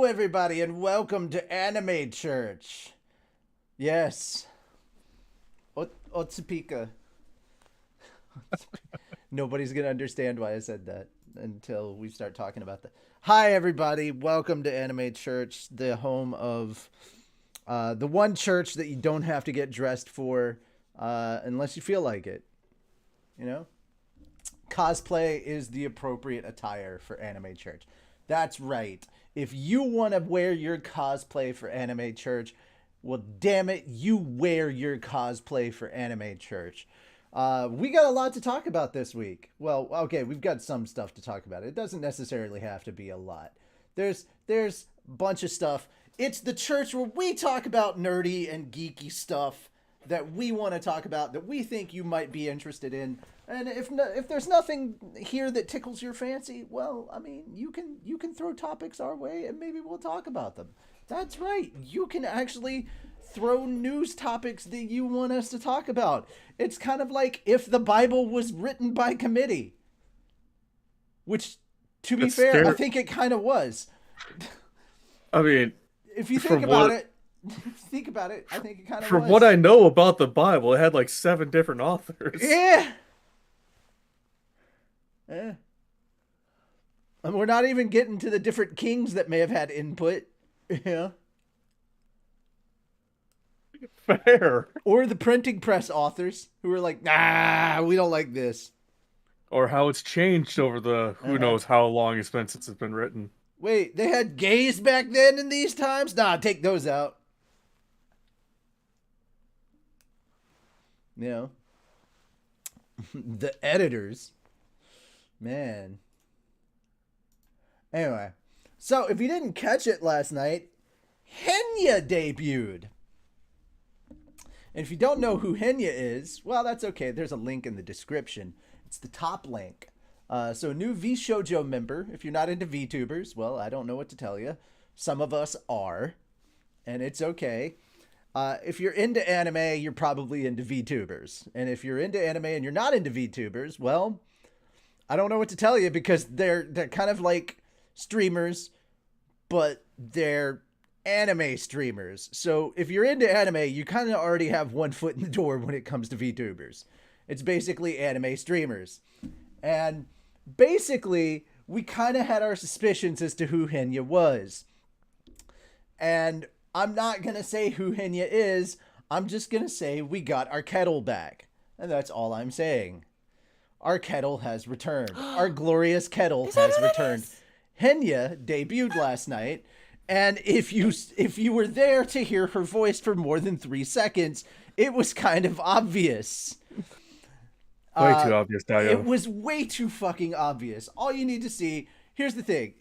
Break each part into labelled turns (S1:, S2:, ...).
S1: Hello, everybody, and welcome to Anime Church. Yes. Otsupika. Nobody's going to understand why I said that until we start talking about that. Hi, everybody. Welcome to Anime Church, the home of the one church that you don't have to get dressed for unless you feel like it. You know? Cosplay is the appropriate attire for Anime Church. That's right. If you want to wear your cosplay for Anime Church, well, damn it, you wear your cosplay for Anime Church. We got a lot to talk about this week. Well, okay, we've got some stuff to talk about. It doesn't necessarily have to be a lot. There's a bunch of stuff. It's the church where we talk about nerdy and geeky stuff that we want to talk about, that we think you might be interested in. And if there's nothing here that tickles your fancy, well, I mean, you can throw topics our way and maybe we'll talk about them. That's right. You can actually throw news topics that you want us to talk about. It's kind of like if the Bible was written by committee. Which, to be fair, I think it kind of was.
S2: I mean,
S1: if you think about it, I think it kind of was.
S2: From what I know about the Bible, it had like 7 different authors.
S1: Yeah. Yeah. And we're not even getting to the different kings that may have had input. Yeah.
S2: Fair.
S1: Or the printing press authors who were like, nah, we don't like this.
S2: Or how it's changed over the who knows how long it's been since it's been written.
S1: Wait, they had gays back then in these times? Nah, take those out. You know? The editors. Man. Anyway. So, if you didn't catch it last night, Henya debuted. And if you don't know who Henya is, well, that's okay. There's a link in the description. It's the top link. So, new VShoujo member. If you're not into VTubers, well, I don't know what to tell you. Some of us are. And it's okay. If you're into anime, you're probably into VTubers. And if you're into anime and you're not into VTubers, well, I don't know what to tell you because they're kind of like streamers, but they're anime streamers. So if you're into anime, you kind of already have one foot in the door when it comes to VTubers. It's basically anime streamers. And basically, we kind of had our suspicions as to who Henya was. And I'm not going to say who Henya is. I'm just going to say we got our kettle back. And that's all I'm saying. Our kettle has returned. Our glorious kettle has returned. Henya debuted last night. And if you were there to hear her voice for more than 3 seconds, it was kind of obvious.
S2: Way too obvious, Dio.
S1: It was way too fucking obvious. All you need to see. Here's the thing.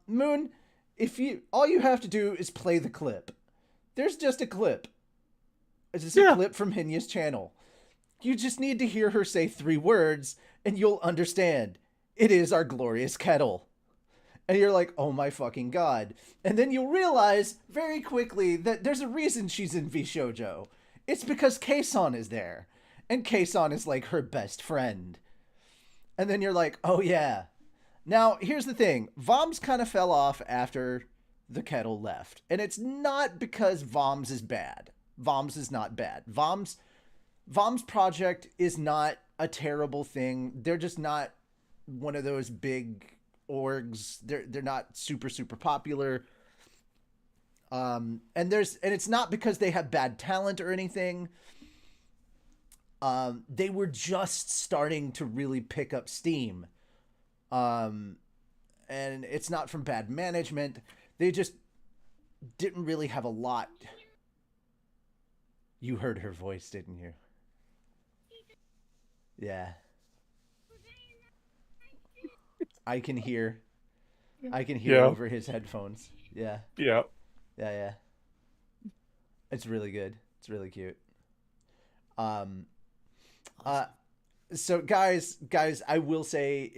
S1: Moon, all you have to do is play the clip. There's just a clip. It's just a clip from Henya's channel. You just need to hear her say 3 words, and you'll understand. It is our glorious kettle. And you're like, oh my fucking god. And then you'll realize very quickly that there's a reason she's in VShoujo. It's because Keisan is there. And Keisan is like her best friend. And then you're like, oh yeah. Now, here's the thing. Voms kind of fell off after the kettle left. And it's not because Voms is bad. Voms is not bad. Voms project is not a terrible thing. They're just not one of those big orgs. They're not super popular. And it's not because they have bad talent or anything. They were just starting to really pick up steam. And it's not from bad management. They just didn't really have a lot. You heard her voice, didn't you? Yeah. I can hear over his headphones. Yeah.
S2: Yeah.
S1: Yeah. It's really good. It's really cute. So guys, I will say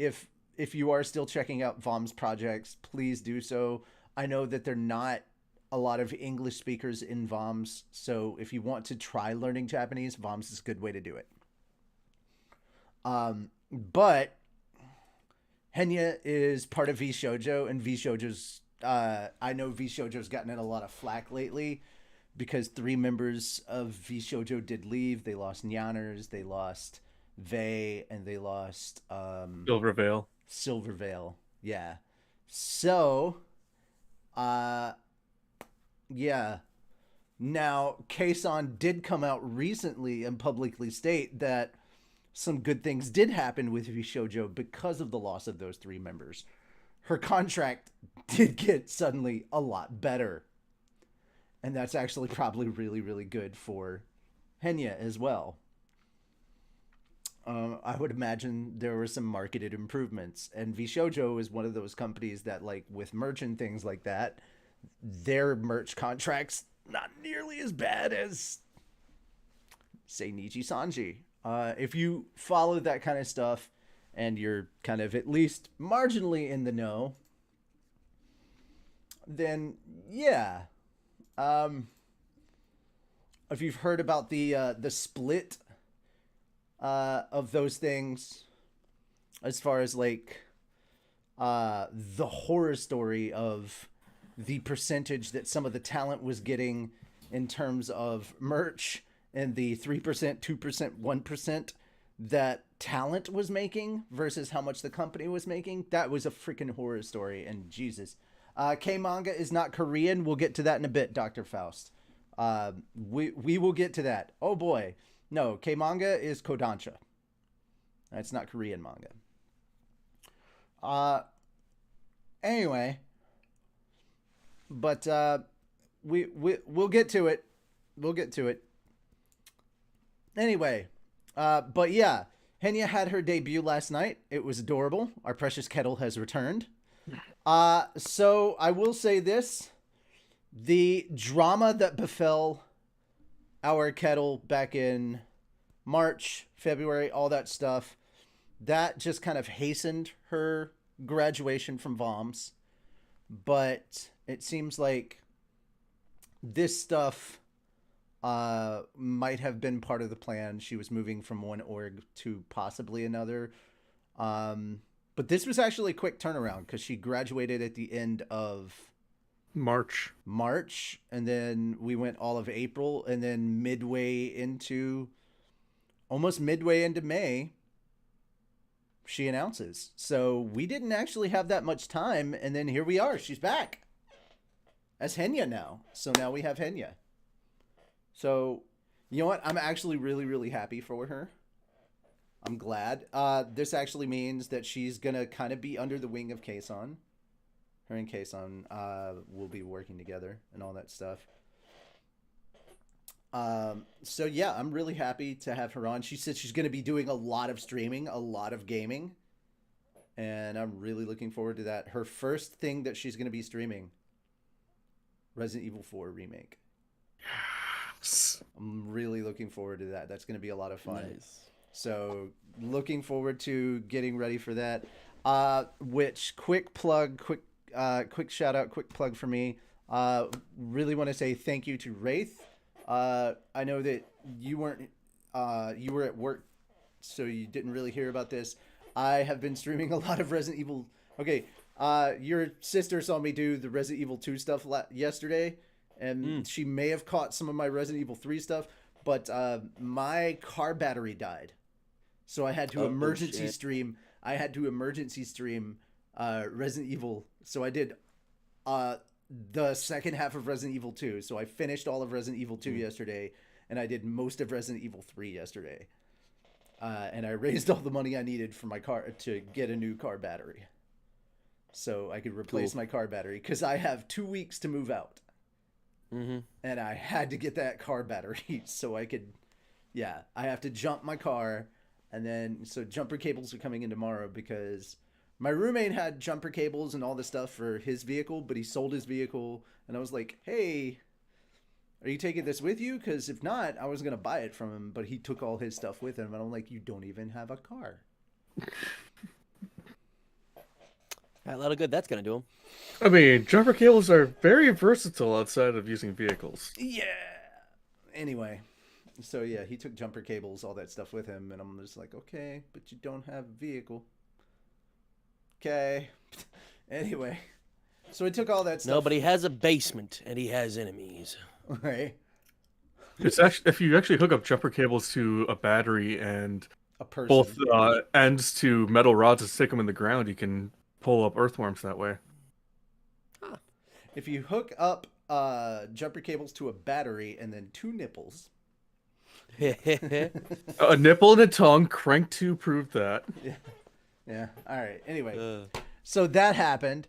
S1: if you are still checking out Vom's projects, please do so. I know that they're not a lot of English speakers in Voms, so if you want to try learning Japanese, Voms is a good way to do it. But Henya is part of VShoujo, and VShoujo's I know VShoujo's gotten in a lot of flack lately because 3 members of VShoujo did leave. They lost Nyanners, they lost Vey, and they lost
S2: Silvervale.
S1: Silvervale. Yeah. So, uh, yeah. Now, Kason did come out recently and publicly state that some good things did happen with VShoujo because of the loss of those 3 members. Her contract did get suddenly a lot better. And that's actually probably really, really good for Henya as well. I would imagine there were some marketed improvements. And VShoujo is one of those companies that, like, with merch and things like that, their merch contracts not nearly as bad as, say, Nichi Sanji. If you follow that kind of stuff and you're kind of at least marginally in the know, then yeah. If you've heard about the split of those things, as far as like the horror story of the percentage that some of the talent was getting in terms of merch, and the 3%, 2%, 1% that talent was making versus how much the company was making, that was a freaking horror story. And Jesus, KManga is not Korean. We'll get to that in a bit, Dr. Faust. We will get to that. Oh boy. No, KManga is Kodansha. That's not Korean manga. Anyway, but we'll get to it. We'll get to it. Anyway, but yeah, Henya had her debut last night. It was adorable. Our precious kettle has returned. So I will say this. The drama that befell our kettle back in March, February, all that stuff, that just kind of hastened her graduation from VOMS. But it seems like this stuff might have been part of the plan. She was moving from one org to possibly another. But this was actually a quick turnaround because she graduated at the end of March, and then we went all of April, and then almost midway into May, she announces. So we didn't actually have that much time, and then here we are. She's back as Henya now. So now we have Henya. So, you know what? I'm actually really, really happy for her. I'm glad. This actually means that she's going to kind of be under the wing of Kason. Her and Kason will be working together and all that stuff. So, yeah, I'm really happy to have her on. She said she's going to be doing a lot of streaming, a lot of gaming. And I'm really looking forward to that. Her first thing that she's going to be streaming, Resident Evil 4 Remake. I'm really looking forward to that. That's going to be a lot of fun.
S3: Nice.
S1: So looking forward to getting ready for that. Which quick shout out, quick plug for me. Really want to say thank you to Wraith. I know that you were at work, so you didn't really hear about this. I have been streaming a lot of Resident Evil. Okay. Your sister saw me do the Resident Evil 2 stuff yesterday. And she may have caught some of my Resident Evil 3 stuff, but my car battery died. So I had to emergency stream. I had to emergency stream Resident Evil. So I did the second half of Resident Evil 2. So I finished all of Resident Evil 2 yesterday, and I did most of Resident Evil 3 yesterday. And I raised all the money I needed for my car to get a new car battery. So I could replace my car battery because I have 2 weeks to move out.
S3: Mm-hmm.
S1: And I had to get that car battery so I could, I have to jump my car. And then, so jumper cables are coming in tomorrow because my roommate had jumper cables and all this stuff for his vehicle, but he sold his vehicle. And I was like, hey, are you taking this with you? Because if not, I was going to buy it from him, but he took all his stuff with him. And I'm like, you don't even have a car.
S3: A lot of good that's going to do him.
S2: I mean, jumper cables are very versatile outside of using vehicles.
S1: Yeah. Anyway, so yeah, he took jumper cables, all that stuff with him, and I'm just like, okay, but you don't have a vehicle. Okay. Anyway. So he took all that stuff.
S3: No, but he has a basement and he has enemies.
S1: Right.
S2: It's actually if you actually hook up jumper cables to a battery and
S1: A person.
S2: both ends to metal rods and stick them in the ground, you can pull up earthworms that way.
S1: If you hook up jumper cables to a battery and then 2 nipples.
S2: A nipple and a tongue, crank 2 proved that.
S1: Yeah. All right. Anyway, so that happened.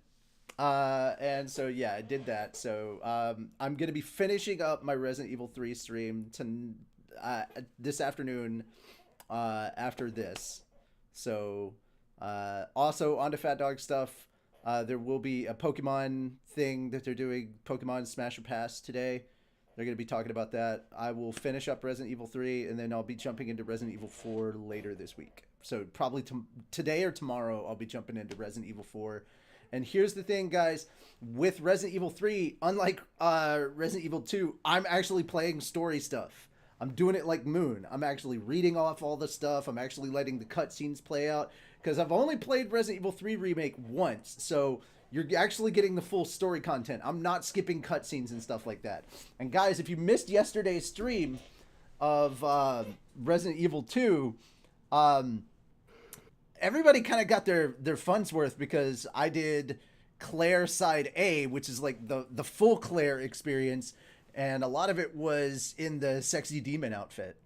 S1: And so, yeah, I did that. So I'm going to be finishing up my Resident Evil 3 stream this afternoon after this. So also on to Fat Dog stuff. There will be a Pokemon thing that they're doing, Pokemon Smash or Pass today. They're going to be talking about that. I will finish up Resident Evil 3, and then I'll be jumping into Resident Evil 4 later this week. So probably today or tomorrow, I'll be jumping into Resident Evil 4. And here's the thing, guys. With Resident Evil 3, unlike Resident Evil 2, I'm actually playing story stuff. I'm doing it like Moon. I'm actually reading off all the stuff. I'm actually letting the cutscenes play out. Because I've only played Resident Evil 3 Remake once, so you're actually getting the full story content. I'm not skipping cutscenes and stuff like that. And guys, if you missed yesterday's stream of Resident Evil 2, everybody kind of got their funds worth because I did Claire Side A, which is like the full Claire experience, and a lot of it was in the sexy demon outfit.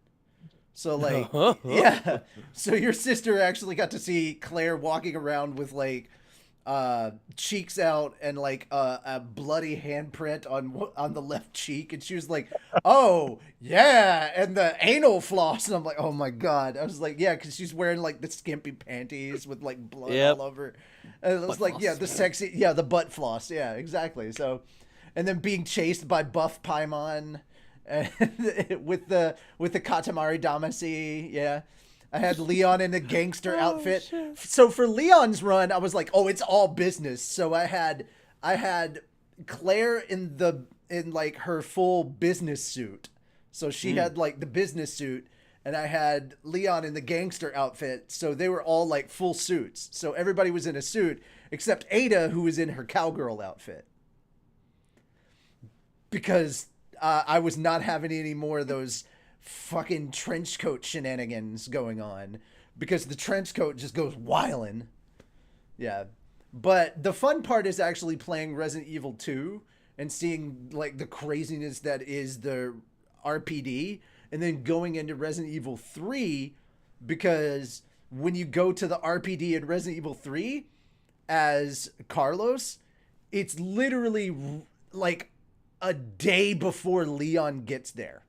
S1: So like, yeah. So your sister actually got to see Claire walking around with like cheeks out and like a bloody handprint on the left cheek, and she was like, "Oh yeah," and the anal floss, and I'm like, "Oh my god!" I was like, "Yeah," because she's wearing like the skimpy panties with like blood all over. And it was like, yeah, the sexy, yeah, the butt floss, yeah, exactly. So, and then being chased by Buff Paimon. with the Katamari Damacy, yeah. I had Leon in the gangster outfit. Shit. So for Leon's run, I was like, oh, it's all business. So I had Claire in like her full business suit. So she had like the business suit, and I had Leon in the gangster outfit. So they were all like full suits. So everybody was in a suit except Ada, who was in her cowgirl outfit. Because I was not having any more of those fucking trench coat shenanigans going on, because the trench coat just goes wildin'. Yeah. But the fun part is actually playing Resident Evil 2 and seeing like the craziness that is the RPD, and then going into Resident Evil 3, because when you go to the RPD in Resident Evil 3 as Carlos, it's literally like a day before Leon gets there.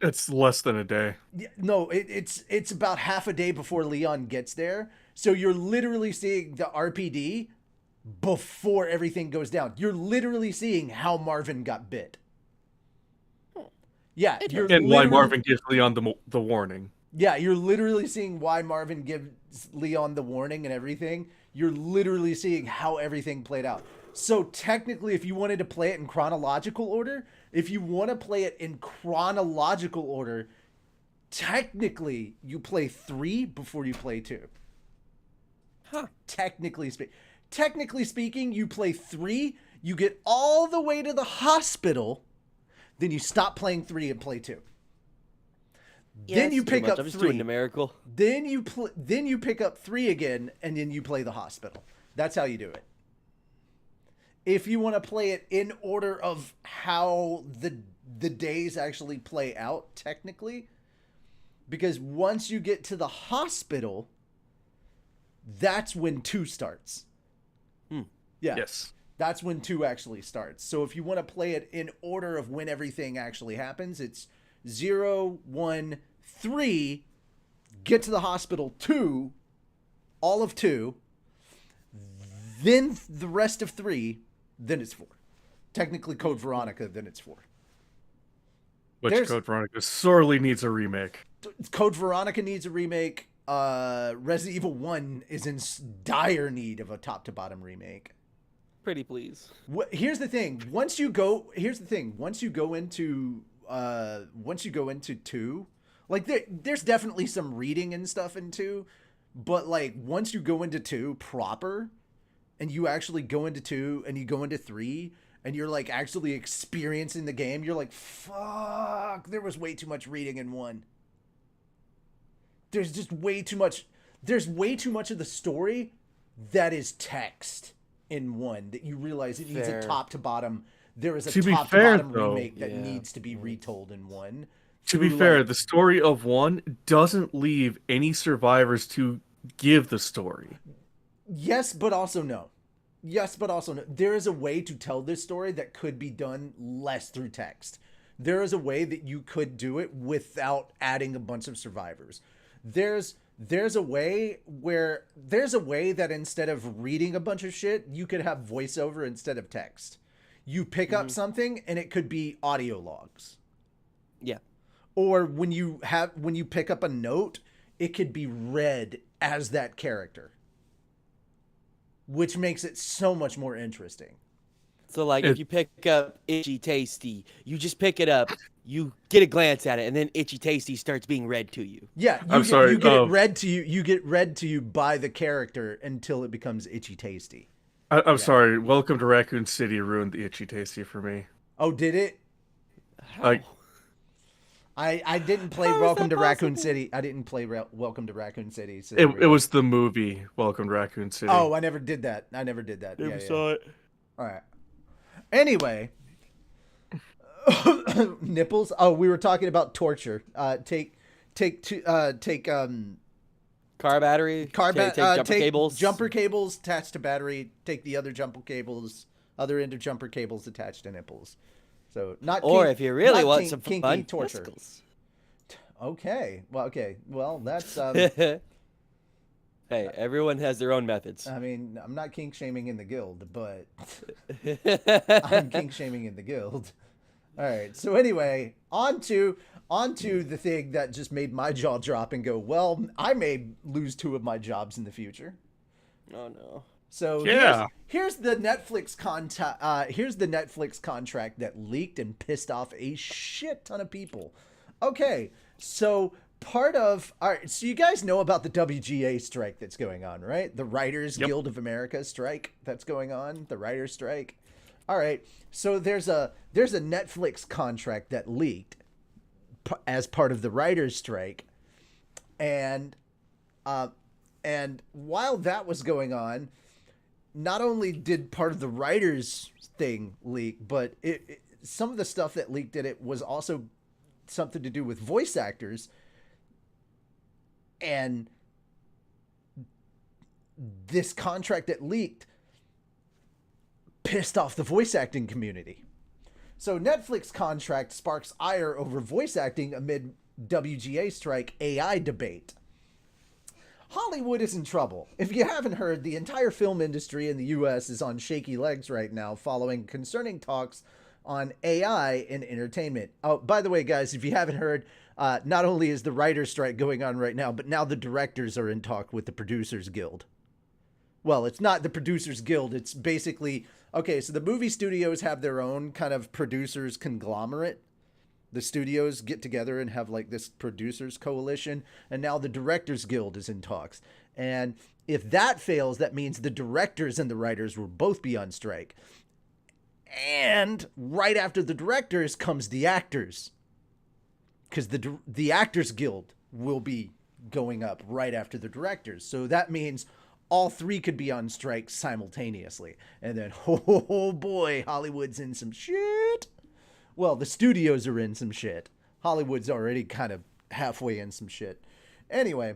S2: It's less than a day.
S1: No, it's about half a day before Leon gets there. So you're literally seeing the RPD before everything goes down. You're literally seeing how Marvin got bit. Yeah,
S2: and why Marvin gives Leon the warning.
S1: Yeah, you're literally seeing why Marvin gives Leon the warning and everything. You're literally seeing how everything played out. So technically, if you wanted to play it in chronological order, technically you play 3 before you play 2.
S3: Huh.
S1: Technically speaking, you play 3, you get all the way to the hospital, then you stop playing 3 and play 2.
S3: Yeah,
S1: then you pick up
S3: I'm just
S1: 3.
S3: doing numerical.
S1: Then you pick up 3 again, and then you play the hospital. That's how you do it. If you want to play it in order of how the days actually play out, technically, because once you get to the hospital, that's when 2 starts. Yeah.
S2: Yes.
S1: That's when 2 actually starts. So if you want to play it in order of when everything actually happens, it's 0, 1, 3, get to the hospital, 2, all of 2, then the rest of 3, then it's 4. Technically Code Veronica, then it's 4.
S2: Which Code Veronica sorely needs a remake.
S1: Code Veronica needs a remake. Resident Evil 1 is in dire need of a top to bottom remake.
S3: Pretty please.
S1: Here's the thing. Once you go into 2, like there's definitely some reading and stuff in 2, but like once you go into 2 proper, and you actually go into 2 and you go into 3 and you're like actually experiencing the game, you're like, fuck, there was way too much reading in 1. There's just way too much. There's way too much of the story that is text in 1 that you realize it needs a
S3: Fair.
S1: top to bottom. There is a
S2: To be
S1: top
S2: fair,
S1: to bottom
S2: though,
S1: remake that
S3: yeah.
S1: needs to be retold in 1.
S2: To be
S1: through,
S2: fair,
S1: like-
S2: the story of 1 doesn't leave any survivors to give the story.
S1: yes, but also no. Yes, but also no. There is a way to tell this story that could be done less through text. There is a way that you could do it without adding a bunch of survivors. There's a way that instead of reading a bunch of shit, you could have voiceover instead of text. You pick up something and it could be audio logs.
S3: Yeah.
S1: Or when you pick up a note, it could be read as that character, which makes it so much more interesting.
S3: So, like, if you pick up Itchy Tasty, you just pick it up, you get a glance at it, and then Itchy Tasty starts being read to you.
S1: Yeah, you get it read to you. You get read to you by the character until it becomes Itchy Tasty.
S2: I'm sorry. Welcome to Raccoon City ruined the Itchy Tasty for me.
S1: Oh, did it?
S2: Like,
S1: I didn't play
S3: How is
S1: Welcome
S3: that
S1: to Raccoon
S3: possible?
S1: City. I didn't play Welcome to Raccoon City. So
S2: it was the movie Welcome to Raccoon City.
S1: Oh, I never did that. Yeah.
S3: saw it.
S1: All right. Anyway, nipples. Oh, we were talking about torture. Take
S3: Car battery. Take jumper
S1: take
S3: cables.
S1: Jumper cables attached to battery. Take the other other end of jumper cables attached to nipples. So not
S3: Or
S1: kink-
S3: if you really
S1: not
S3: want
S1: kink-
S3: some
S1: kinky
S3: fun,
S1: torture.
S3: testicles.
S1: Okay. Well, that's.
S3: Hey, everyone has their own methods.
S1: I mean, I'm not kink shaming in the guild, but I'm kink shaming in the guild. All right. So anyway, on to the thing that just made my jaw drop and go, well, I may lose 2 of my jobs in the future.
S3: Oh no.
S1: So
S2: Yeah.
S1: here's the Netflix contract that leaked and pissed off a shit ton of people. Okay, so all right, so you guys know about the WGA strike that's going on, right? The Writers Guild of America strike that's going on, the writers strike. All right, so there's a Netflix contract that leaked as part of the writers strike, and while that was going on, not only did part of the writers thing leak, but some of the stuff that leaked in it was also something to do with voice actors. And this contract that leaked pissed off the voice acting community. So Netflix contract sparks ire over voice acting amid WGA strike AI debate. Hollywood is in trouble. If you haven't heard, the entire film industry in the U.S. is on shaky legs right now following concerning talks on AI in entertainment. Oh, by the way, guys, if you haven't heard, not only is the writer's strike going on right now, but now the directors are in talk with the Producers Guild. Well, it's not the Producers Guild. It's basically, okay, so the movie studios have their own kind of producers conglomerate. The studios get together and have like this producers coalition, and now the Directors Guild is in talks. And if that fails, that means the directors and the writers will both be on strike. And right after the directors comes the actors, because the Actors Guild will be going up right after the directors. So that means all 3 could be on strike simultaneously. And then, oh boy, Hollywood's in some shit. Well, the studios are in some shit. Hollywood's already kind of halfway in some shit. Anyway,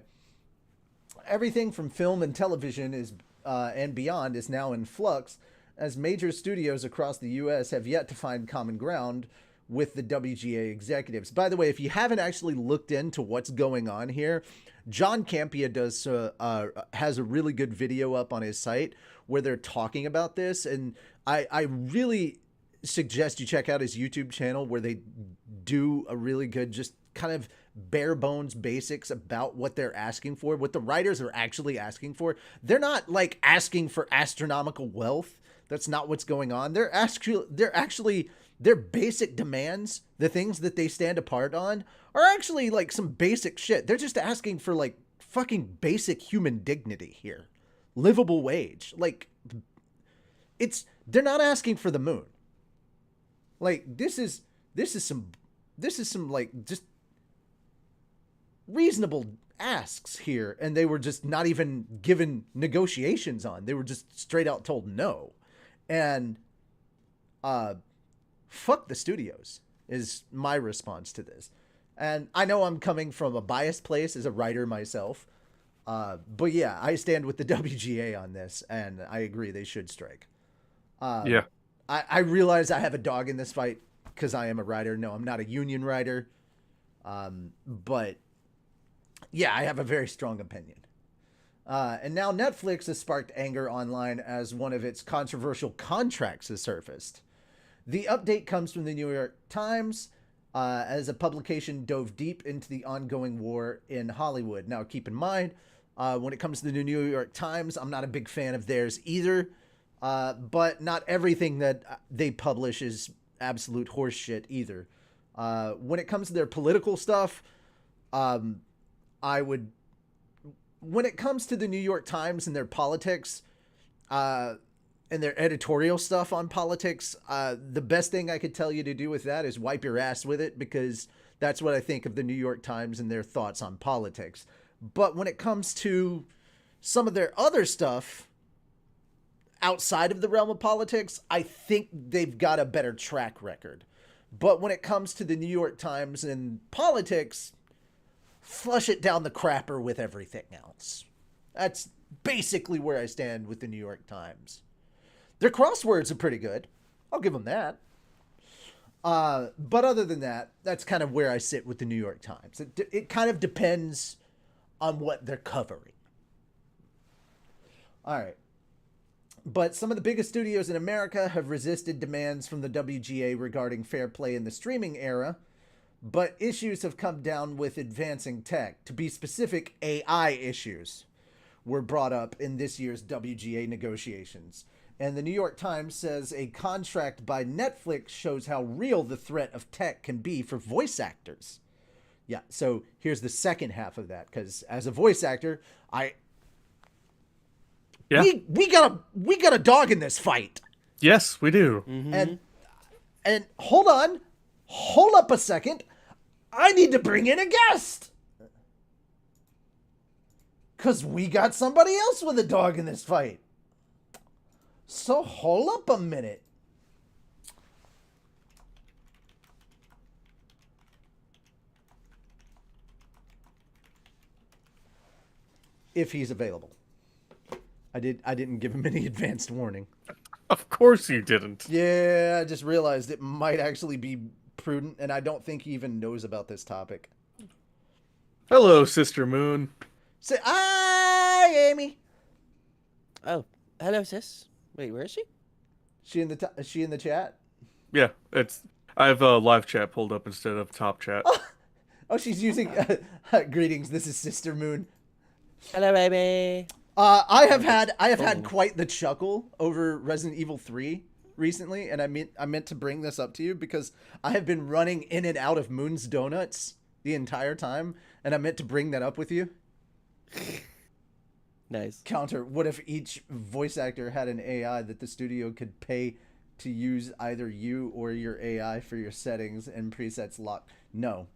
S1: everything from film and television is and beyond is now in flux, as major studios across the U.S. have yet to find common ground with the WGA executives. By the way, if you haven't actually looked into what's going on here, John Campea has a really good video up on his site where they're talking about this, and I really suggest you check out his YouTube channel where they do a really good, just kind of bare bones basics about what they're asking for, what the writers are actually asking for. They're not like asking for astronomical wealth. That's not what's going on. They're actually their basic demands, the things that they stand apart on, are actually like some basic shit. They're just asking for like fucking basic human dignity here. Livable wage. Like they're not asking for the moon. Like this is some like just reasonable asks here, and they were just not even given negotiations on. They were just straight out told no. And fuck the studios is my response to this. And I know I'm coming from a biased place as a writer myself. But yeah, I stand with the WGA on this, and I agree they should strike.
S2: Yeah.
S1: I realize I have a dog in this fight because I am a writer. No, I'm not a union writer. But yeah, I have a very strong opinion. And now Netflix has sparked anger online as one of its controversial contracts has surfaced. The update comes from the New York Times, as a publication dove deep into the ongoing war in Hollywood. Now, keep in mind, when it comes to the New York Times, I'm not a big fan of theirs either. But not everything that they publish is absolute horseshit either. When it comes to their political stuff, when it comes to the New York Times and their politics, and their editorial stuff on politics, the best thing I could tell you to do with that is wipe your ass with it, because that's what I think of the New York Times and their thoughts on politics. But when it comes to some of their other stuff outside of the realm of politics, I think they've got a better track record. But when it comes to the New York Times and politics, flush it down the crapper with everything else. That's basically where I stand with the New York Times. Their crosswords are pretty good. I'll give them that. But other than that, that's kind of where I sit with the New York Times. It kind of depends on what they're covering. All right. But some of the biggest studios in America have resisted demands from the WGA regarding fair play in the streaming era, but issues have come down with advancing tech. To be specific, AI issues were brought up in this year's WGA negotiations. And the New York Times says a contract by Netflix shows how real the threat of tech can be for voice actors. Yeah, so here's the second half of that, because as a voice actor, we got a dog in this fight.
S2: Yes, we do.
S3: Mm-hmm.
S1: And hold up a second. I need to bring in a guest. Because we got somebody else with a dog in this fight. So hold up a minute. If he's available. I didn't give him any advanced warning.
S2: Of course you didn't.
S1: Yeah, I just realized it might actually be prudent, and I don't think he even knows about this topic.
S2: Hello, Sister Moon.
S1: Say, hi, Amy.
S3: Oh, hello, sis. Wait, where is she?
S1: Is she in the chat?
S2: Yeah, I have a live chat pulled up instead of top chat.
S1: Oh, she's using greetings. This is Sister Moon.
S3: Hello, baby.
S1: I have had quite the chuckle over Resident Evil 3 recently, and I meant to bring this up to you because I have been running in and out of Moon's Donuts the entire time, and I meant to bring that up with you.
S3: Nice.
S1: Counter, what if each voice actor had an AI that the studio could pay to use either you or your AI for your settings and presets locked? No.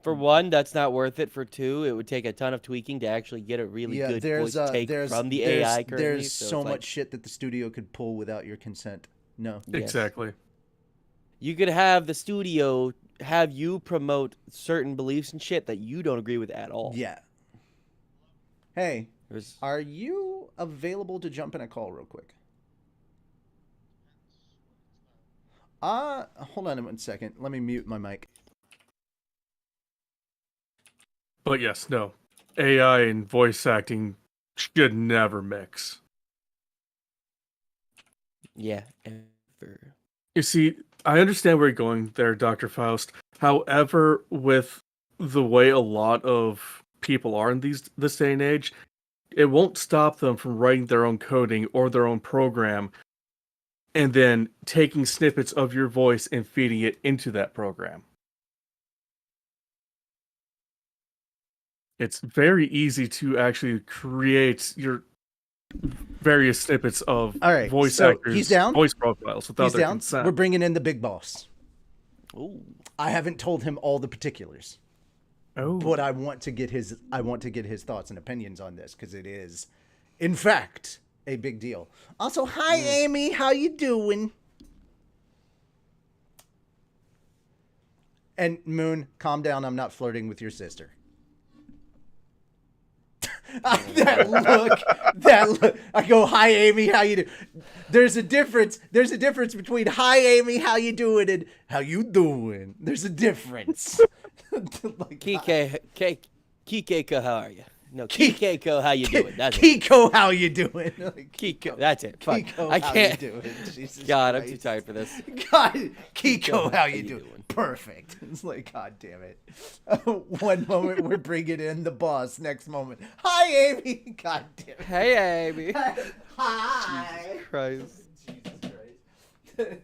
S3: For one, that's not worth it. For two, it would take a ton of tweaking to actually get a really good voice take from the AI currently.
S1: There's so much shit that the studio could pull without your consent. No.
S3: Yes.
S2: Exactly.
S3: You could have the studio have you promote certain beliefs and shit that you don't agree with at all.
S1: Yeah. Hey, are you available to jump in a call real quick? Hold on 1 second. Let me mute my mic.
S2: But yes, no. AI and voice acting should never mix.
S3: Yeah, ever.
S2: You see, I understand where you're going there, Dr. Faust. However, with the way a lot of people are in this day and age, it won't stop them from writing their own coding or their own program and then taking snippets of your voice and feeding it into that program. It's very easy to actually create your various snippets of
S1: All right,
S2: voice
S1: so
S2: actors'
S1: he's down?
S2: voice profiles without
S1: He's
S2: their
S1: down.
S2: consent.
S1: We're bringing in the big boss.
S3: Ooh.
S1: I haven't told him all the particulars, but I want to get his thoughts and opinions on this because it is, in fact, a big deal. Also, hi Amy, how you doing? And Moon, calm down. I'm not flirting with your sister. that look. I go, hi Amy, how you do? There's a difference. There's a difference between hi Amy, how you doing, and how you doing. There's a difference. Like,
S3: Kikeiko, how are you? No, Kikeiko, how you doing? That's it.
S1: Kiko, how you doing? Like,
S3: Kiko, that's it. Fuck.
S1: Kiko,
S3: I
S1: how
S3: can't.
S1: you doing? Jesus
S3: God, I'm
S1: Christ.
S3: too tired for this.
S1: God, Kiko, how you doing? Perfect. It's like, God damn it. One moment we're bringing in the boss. Next moment, hi Amy. God damn it.
S3: Hey, Amy.
S1: Hi.
S3: Jesus Christ.
S1: Jesus Christ.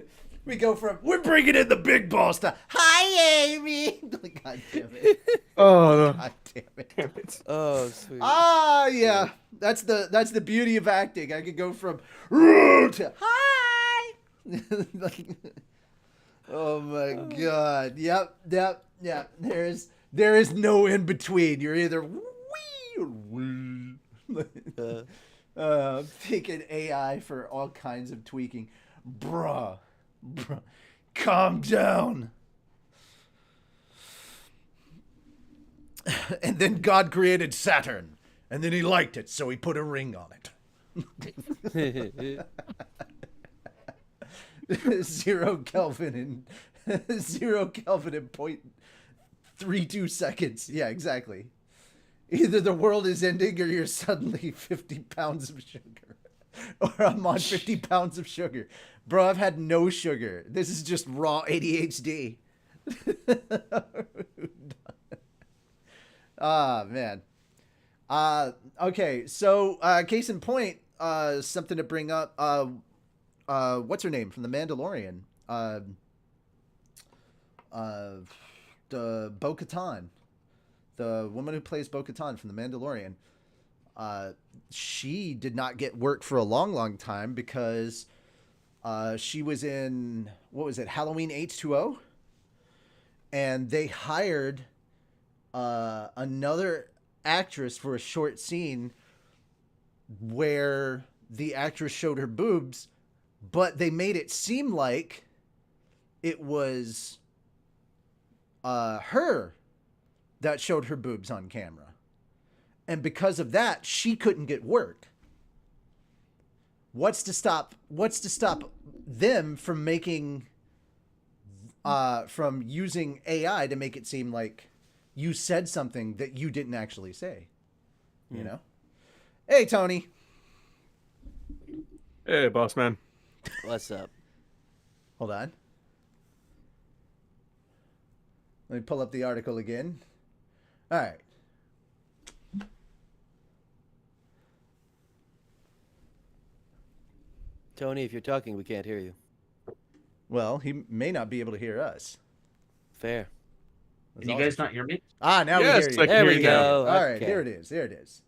S1: We go from we're bringing in the big boss to hi Amy. God damn it.
S2: Oh, no.
S1: God damn it.
S3: Oh, sweet.
S1: Ah, yeah. That's the beauty of acting. I could go from rude to hi. Oh my God. Yep. There is no in between. You're either wee or wee. Picking AI for all kinds of tweaking. Bruh. Calm down. And then God created Saturn. And then he liked it, so he put a ring on it. 0 Kelvin and 0 Kelvin in 0.32 seconds. Yeah, exactly. Either the world is ending or you're suddenly 50 pounds of sugar. Or I'm on 50 pounds of sugar. Bro, I've had no sugar. This is just raw ADHD. Ah, man. Okay, so case in point, something to bring up. What's her name from The Mandalorian? The Bo-Katan, the woman who plays Bo-Katan from The Mandalorian. She did not get work for a long time because she was in, what was it, Halloween H2O? And they hired another actress for a short scene where the actress showed her boobs, but they made it seem like it was her that showed her boobs on camera. And because of that, she couldn't get work. What's to stop them from making from using AI to make it seem like you said something that you didn't actually say? You know? Hey, Tony.
S2: Hey, boss man.
S3: What's up?
S1: Hold on. Let me pull up the article again. All right.
S3: Tony, if you're talking, we can't hear you.
S1: Well, he may not be able to hear us.
S3: Fair.
S4: Can you guys not hear me?
S1: Ah, now
S2: Yes,
S1: we hear you.
S2: I can
S3: There
S2: hear
S3: we
S2: you now.
S3: go.
S1: All right,
S3: Okay.
S1: here it is. There it is.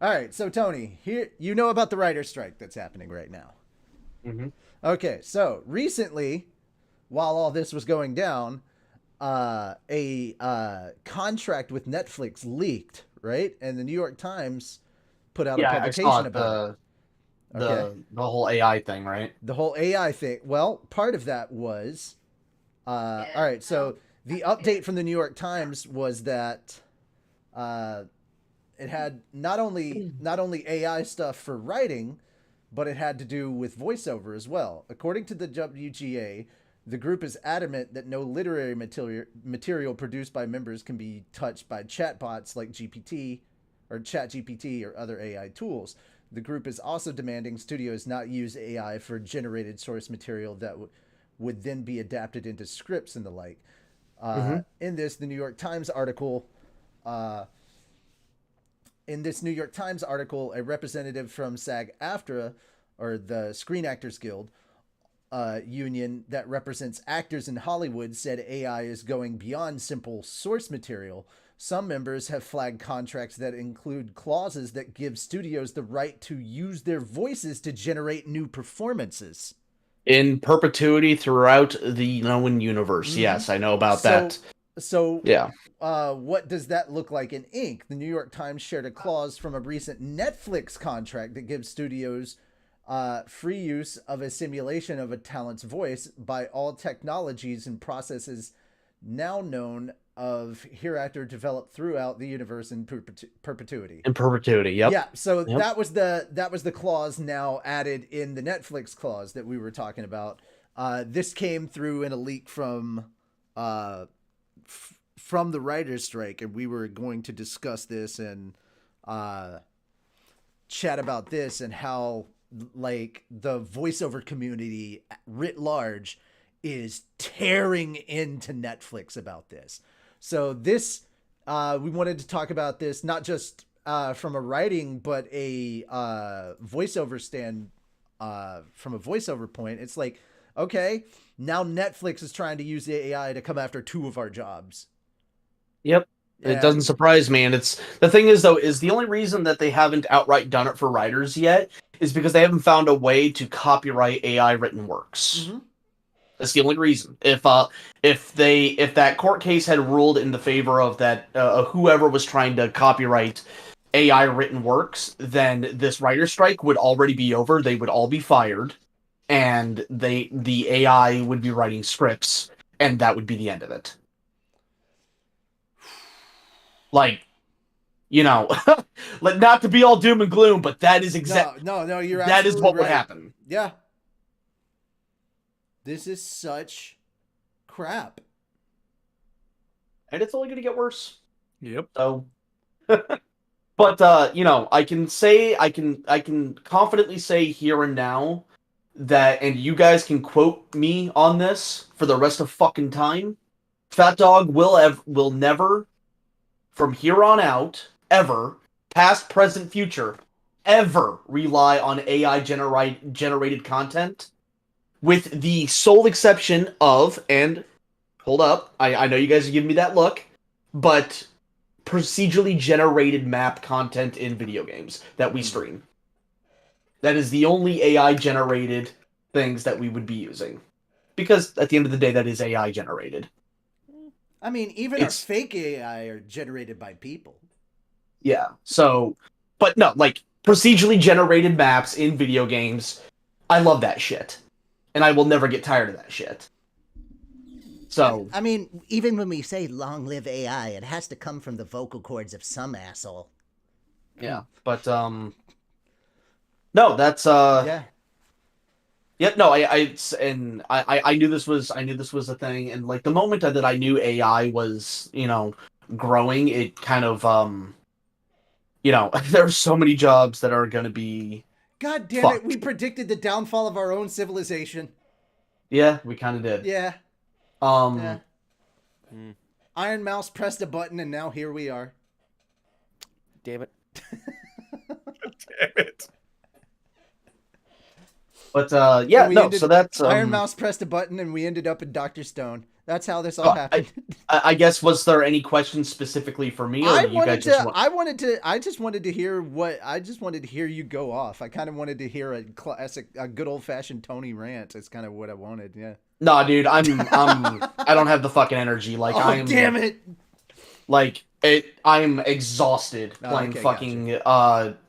S1: All right, so Tony, here you know about the writer's strike that's happening right now.
S4: Mm-hmm.
S1: Okay, so recently, while all this was going down, a contract with Netflix leaked, right? And the New York Times put out a
S4: Yeah, I
S1: publication
S4: saw it,
S1: about it. Okay.
S4: the whole AI thing, right?
S1: The whole AI thing. Well, part of that was, all right. So the update from the New York Times was that it had not only AI stuff for writing, but it had to do with voiceover as well. According to the WGA, the group is adamant that no literary material produced by members can be touched by chatbots like GPT or ChatGPT or other AI tools. The group is also demanding studios not use AI for generated source material that would then be adapted into scripts and the like. In this, the New York Times article, a representative from SAG-AFTRA, or the Screen Actors Guild union that represents actors in Hollywood, said AI is going beyond simple source material Some members have flagged contracts that include clauses that give studios the right to use their voices to generate new performances.
S4: In perpetuity throughout the known universe.
S1: Mhm.
S4: Yes, I know about
S1: So-
S4: that.
S1: So,
S4: Yeah.
S1: what does that look like in ink? The New York Times shared a clause from a recent Netflix contract that gives studios free use of a simulation of a talent's voice by all technologies and processes now known of hereafter developed throughout the universe in perpetuity.
S4: In perpetuity, yep.
S1: Yeah, so
S4: Yep.
S1: that was the clause now added in the Netflix clause that we were talking about. This came through in a leak from the writer's strike, and we were going to discuss this and chat about this and how like the voiceover community writ large is tearing into Netflix about this. So this we wanted to talk about this not just from a writing but a voiceover stand from a voiceover point. It's like, okay, now Netflix is trying to use the AI to come after two of our jobs.
S4: Yep. It doesn't surprise me, and it's the thing is though is the only reason that they haven't outright done it for writers yet is because they haven't found a way to copyright AI written works.
S1: Mm-hmm.
S4: That's the only reason. If that court case had ruled in the favor of that whoever was trying to copyright AI written works, then this writer strike would already be over. They would all be fired, and the AI would be writing scripts, and that would be the end of it. Like, you know, like not to be all doom and gloom, but that is exactly
S1: No, you're
S4: that is
S1: absolutely
S4: what would
S1: right.
S4: happen.
S1: Yeah. This is such crap.
S4: And it's only going to get worse.
S2: Yep.
S4: So, but you know, I can confidently say here and now that, and you guys can quote me on this for the rest of fucking time. Fat Dog will never, from here on out, ever, past, present, future, ever rely on AI generated content, with the sole exception of, and hold up, I know you guys are giving me that look, but procedurally generated map content in video games that we stream. That is the only AI generated things that we would be using. Because at the end of the day, that is AI generated.
S1: I mean, even our fake AI are generated by people.
S4: Yeah, so, but no, like, procedurally generated maps in video games, I love that shit. And I will never get tired of that shit. So,
S5: I mean, even when we say long live AI, it has to come from the vocal cords of some asshole.
S4: yeah, but, no, that's,
S1: Yeah.
S4: Yep, no, I knew this was a thing, and like the moment that I knew AI was, you know, growing, it kind of you know, there's so many jobs that are gonna be
S1: God damn
S4: fucked.
S1: it, we predicted the downfall of our own civilization.
S4: Yeah, we kind of did.
S1: Yeah.
S4: Yeah.
S1: Iron Mouse pressed a button and now here we are.
S3: Damn it.
S2: Damn it.
S4: But yeah, no, so that's
S1: Iron Mouse pressed a button and we ended up in Dr. Stone. That's how this all happened.
S4: I guess, was there any questions specifically for me, or
S1: I
S4: you guys just want...
S1: I just wanted to hear you go off. I kind of wanted to hear a classic, a good old fashioned Tony rant. It's kind of what I wanted. Yeah.
S4: Nah, dude, I don't have the fucking energy. Like,
S1: damn it.
S4: Like, I'm exhausted playing fucking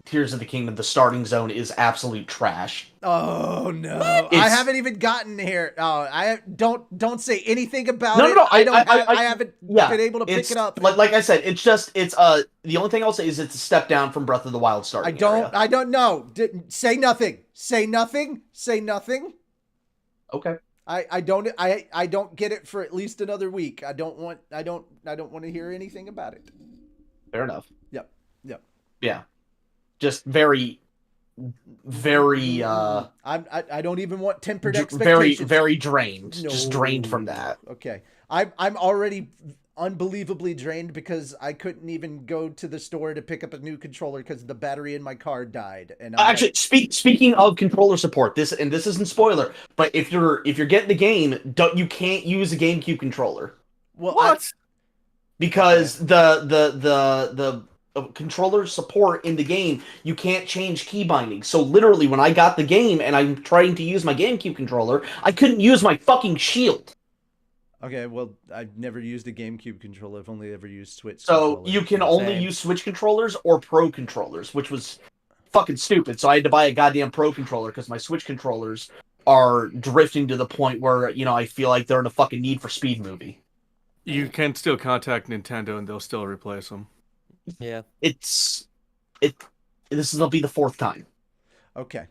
S4: Tears of the Kingdom. The starting zone is absolute trash.
S1: Oh no! I haven't even gotten here. Oh, I don't say anything about it.
S4: No.
S1: I haven't been able to pick it up.
S4: Like I said, it's the only thing I'll say is it's a step down from Breath of the Wild starting.
S1: I don't know. Say nothing. Say nothing. Say nothing.
S4: Okay.
S1: I don't get it for at least another week. I don't want to hear anything about it.
S4: Fair enough.
S1: Yep.
S4: Yeah. Just very
S1: I don't even want tempered expectations.
S4: very drained.
S1: No.
S4: Just drained from that.
S1: Okay. I'm already unbelievably drained because I couldn't even go to the store to pick up a new controller because the battery in my car died. And
S4: actually, speaking of controller support, this isn't spoiler, but if you're getting the game, you can't use a GameCube controller.
S1: Well,
S2: What?
S4: because the controller support in the game, you can't change key binding. So literally, when I got the game and I'm trying to use my GameCube controller, I couldn't use my fucking shield.
S1: Okay, well, I've never used a GameCube controller. I've only ever used Switch
S4: So
S1: controller.
S4: you can only
S3: Same.
S4: use Switch controllers or Pro controllers, which was fucking stupid. So I had to buy a goddamn Pro controller because my Switch controllers are drifting to the point where, I feel like they're in a fucking Need for Speed movie.
S2: You can still contact Nintendo and they'll still replace them.
S3: Yeah.
S4: This will be the fourth time.
S1: Okay.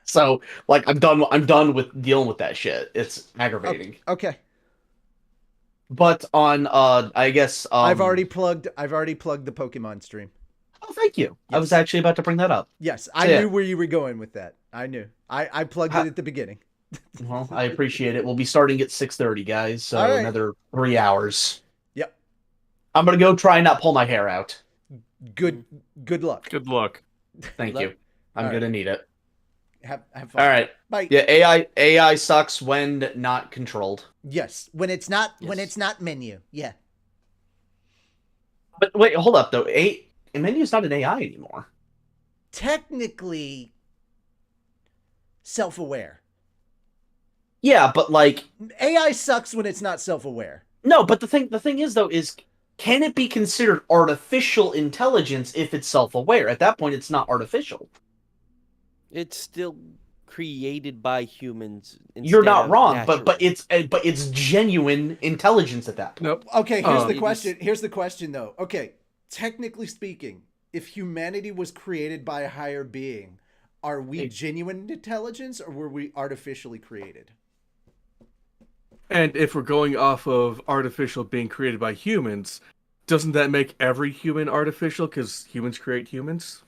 S4: So, like, I'm done with dealing with that shit. It's aggravating.
S1: Okay.
S4: But on I guess
S1: I've already plugged the Pokemon stream.
S4: Oh, thank you.
S1: Yes.
S4: I was actually about to bring that up.
S1: Yes, I knew where you were going with that. I knew. I plugged it at the beginning.
S4: Well, I appreciate it. We'll be starting at 6:30, guys. So
S1: All right.
S4: another 3 hours.
S1: Yep.
S4: I'm gonna go try and not pull my hair out.
S1: Good luck.
S2: Good luck.
S4: Thank you. I'm
S1: All
S4: gonna
S1: right.
S4: need it.
S1: Have fun.
S4: All right.
S1: Bye.
S4: Yeah, AI sucks when not controlled.
S1: Yes.
S5: When it's not menu. Yeah.
S4: But wait, hold up though. Menu's not an AI anymore.
S5: Technically self-aware.
S4: Yeah, but like
S1: AI sucks when it's not self-aware.
S4: no. But the thing is though is can it be considered artificial intelligence if it's self-aware? At that point, it's not artificial.
S3: It's still created by humans.
S4: You're not
S3: instead of
S4: wrong,
S3: natural.
S4: but it's genuine intelligence at that point.
S2: Nope.
S1: Okay, here's the
S3: It
S1: question. Here's the question though. Okay, technically speaking, if humanity was created by a higher being, are we genuine intelligence or were we artificially created?
S2: And if we're going off of artificial being created by humans, doesn't that make every human artificial because humans create humans?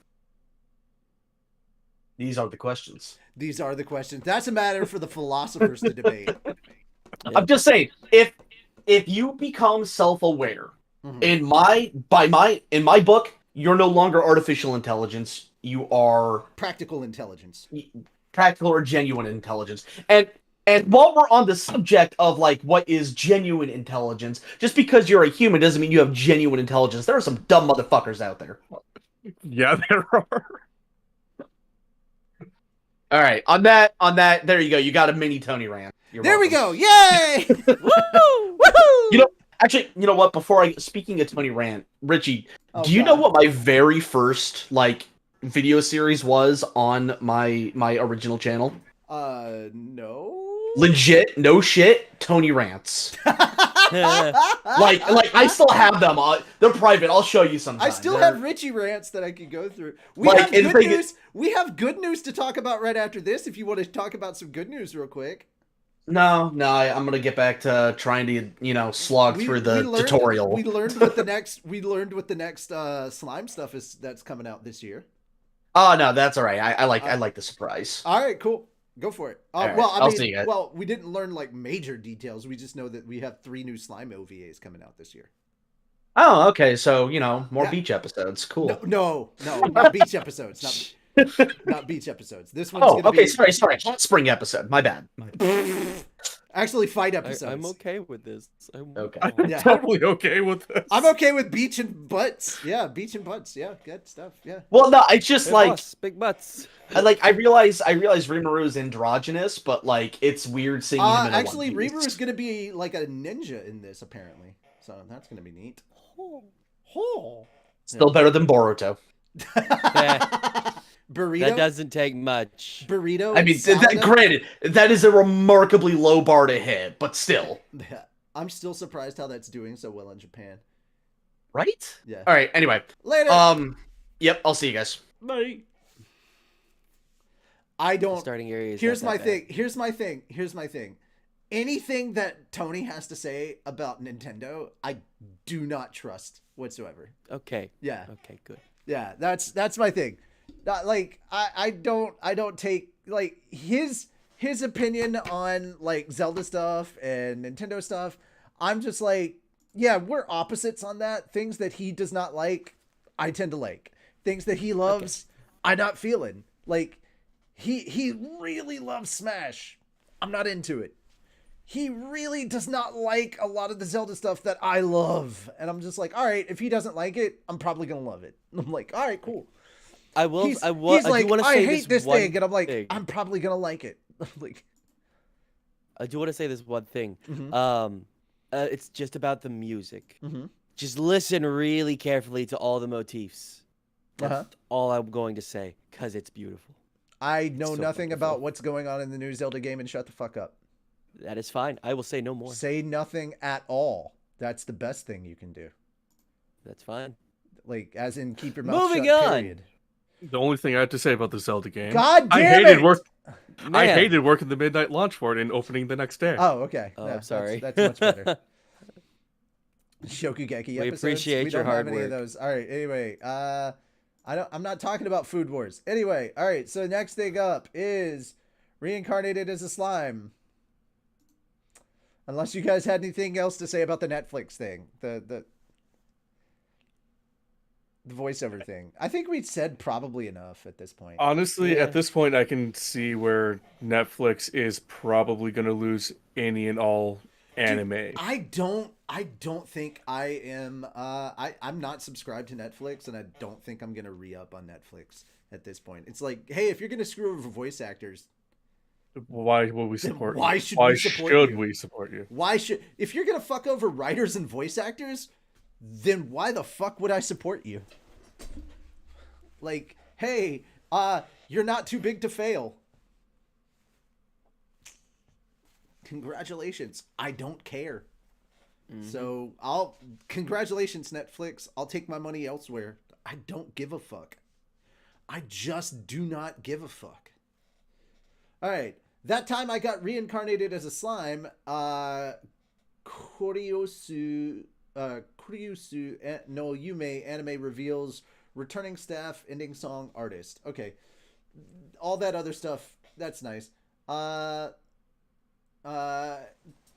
S4: These are the questions.
S1: These are the questions. That's a matter for the philosophers to debate.
S4: I'm just saying, if you become self-aware,
S1: Mhm.
S4: in my book, you're no longer artificial intelligence. You are
S1: Practical intelligence.
S4: practical or genuine intelligence. And while we're on the subject of like what is genuine intelligence, just because you're a human doesn't mean you have genuine intelligence. There are some dumb motherfuckers out there.
S2: Yeah, there are.
S4: All right, on that, there you go. You got a mini Tony rant. You're
S1: There we
S4: welcome.
S1: go. Yay! Woo! Woohoo!
S4: Actually, you know what? Speaking of Tony rant, Richie,
S1: Oh,
S4: do you know
S1: God.
S4: what my very first like video series was on my original channel?
S1: No.
S4: Legit, no shit, Tony rants. Like I still have them. They're private. I'll show you sometime.
S1: I still
S4: They're-
S1: have Richie rants that I could go through. We
S4: Like,
S1: have
S4: and the
S1: good
S4: thing is-
S1: news. We have good news to talk about right after this. If you want to talk about some good news real quick.
S4: No, I'm gonna get back to trying to slog through the tutorial.
S1: We learned what the next. We learned what the next slime stuff is that's coming out this year.
S4: Oh no, that's all right. I like the surprise.
S1: All right, cool. Go for it.
S4: All right,
S1: Well,
S4: I'll see you guys.
S1: well, we didn't learn like major details. We just know that we have 3 new slime OVAs coming out this year.
S4: Oh, okay. So more
S1: Yeah.
S4: beach episodes. Cool.
S1: No, not beach episodes. Not beach episodes. This one's
S4: Oh,
S1: gonna
S4: okay.
S1: be
S4: Sorry. Hot spring episode. My bad.
S1: actually fight episodes.
S3: I'm okay with this.
S4: Okay.
S2: I'm
S1: Yeah.
S2: totally okay with this.
S1: I'm okay with beach and butts. Yeah, beach and butts. Yeah, good stuff. Yeah.
S4: Well, no, it's just
S3: Big
S4: like
S3: butts, big butts.
S4: I realize Rimuru is androgynous, but like it's weird seeing him in a
S1: Actually,
S4: one piece.
S1: Reaver is gonna be like a ninja in this apparently, so that's gonna be neat. Oh.
S4: Still better than Boruto.
S1: Burrito.
S3: That doesn't take much.
S1: Burrito.
S4: I mean,
S1: salad?
S4: granted, that is a remarkably low bar to hit, but still.
S1: I'm still surprised how that's doing so well in Japan.
S4: Right?
S1: Yeah.
S4: All right. Anyway,
S1: Later.
S4: yep. I'll see you guys.
S1: Bye. I don't.
S3: Starting area. is
S1: Here's
S3: not
S1: my
S3: that
S1: thing. Here's my thing. Anything that Tony has to say about Nintendo, I do not trust whatsoever.
S3: bad. Okay.
S1: Yeah.
S3: Okay. Good.
S1: Yeah, that's my thing. Like I don't take like his opinion on like Zelda stuff and Nintendo stuff. I'm just like, yeah, we're opposites on that. Things that he does not like, I tend to like. Things that he loves, I'm not feeling. Like he really loves Smash. I'm not into it. he really does not like a lot of the Zelda stuff that I love. And I'm just like, all right, if he doesn't like it, I'm probably going to love it. I'm like, all right, cool. He's like, I hate this thing. And I'm like, I'm probably going to like it. Like,
S3: I do want to say this one thing.
S1: Mhm.
S3: It's just about the music.
S1: Mm-hmm.
S3: Just listen really carefully to all the motifs. That's all I'm going to say, because it's beautiful.
S1: I know
S3: So
S1: nothing
S3: wonderful.
S1: about what's going on in the new Zelda game, and shut the fuck up.
S3: That is fine. I will say no more.
S1: Say nothing at all. That's the best thing you can do.
S3: That's fine.
S1: Like, as in, keep your mouth
S3: Moving
S1: shut,
S3: on.
S1: period.
S2: The only thing I have to say about the Zelda game,
S1: God
S2: I
S1: damn
S2: hated
S1: it!
S2: work. I
S3: Man.
S2: hated working the midnight launch for it and opening the next day.
S1: Oh, okay.
S3: Oh,
S1: Yeah,
S3: I'm sorry.
S1: That's much better. Shokugeki
S3: We
S1: episodes.
S3: appreciate
S1: we
S3: your
S1: don't have
S3: hard
S1: any of
S3: work.
S1: those. All right. Anyway, I'm not talking about Food Wars. Anyway, all right. So next thing up is Reincarnated as a Slime. Unless you guys had anything else to say about the Netflix thing, the voiceover thing. I think we said probably enough at this point.
S2: Honestly,
S3: Yeah.
S2: at this point, I can see where Netflix is probably going to lose any and all anime.
S1: Dude, I don't think I am. I'm not subscribed to Netflix, and I don't think I'm gonna re-up on Netflix at this point. It's like, hey, if you're gonna screw over voice actors,
S2: Why would we support
S1: why
S2: you?
S1: should
S2: Why
S1: we support
S2: should
S1: you?
S2: we support you?
S1: why should if you're gonna fuck over writers and voice actors, then why the fuck would I support you? Like, hey, you're not too big to fail. Congratulations. I don't care. So congratulations, Netflix. I'll take my money elsewhere. I don't give a fuck. I just do not give a fuck. All right. That time I got reincarnated as a slime. Koryosu no Yume anime reveals returning staff, ending song, artist. Okay. All that other stuff, that's nice.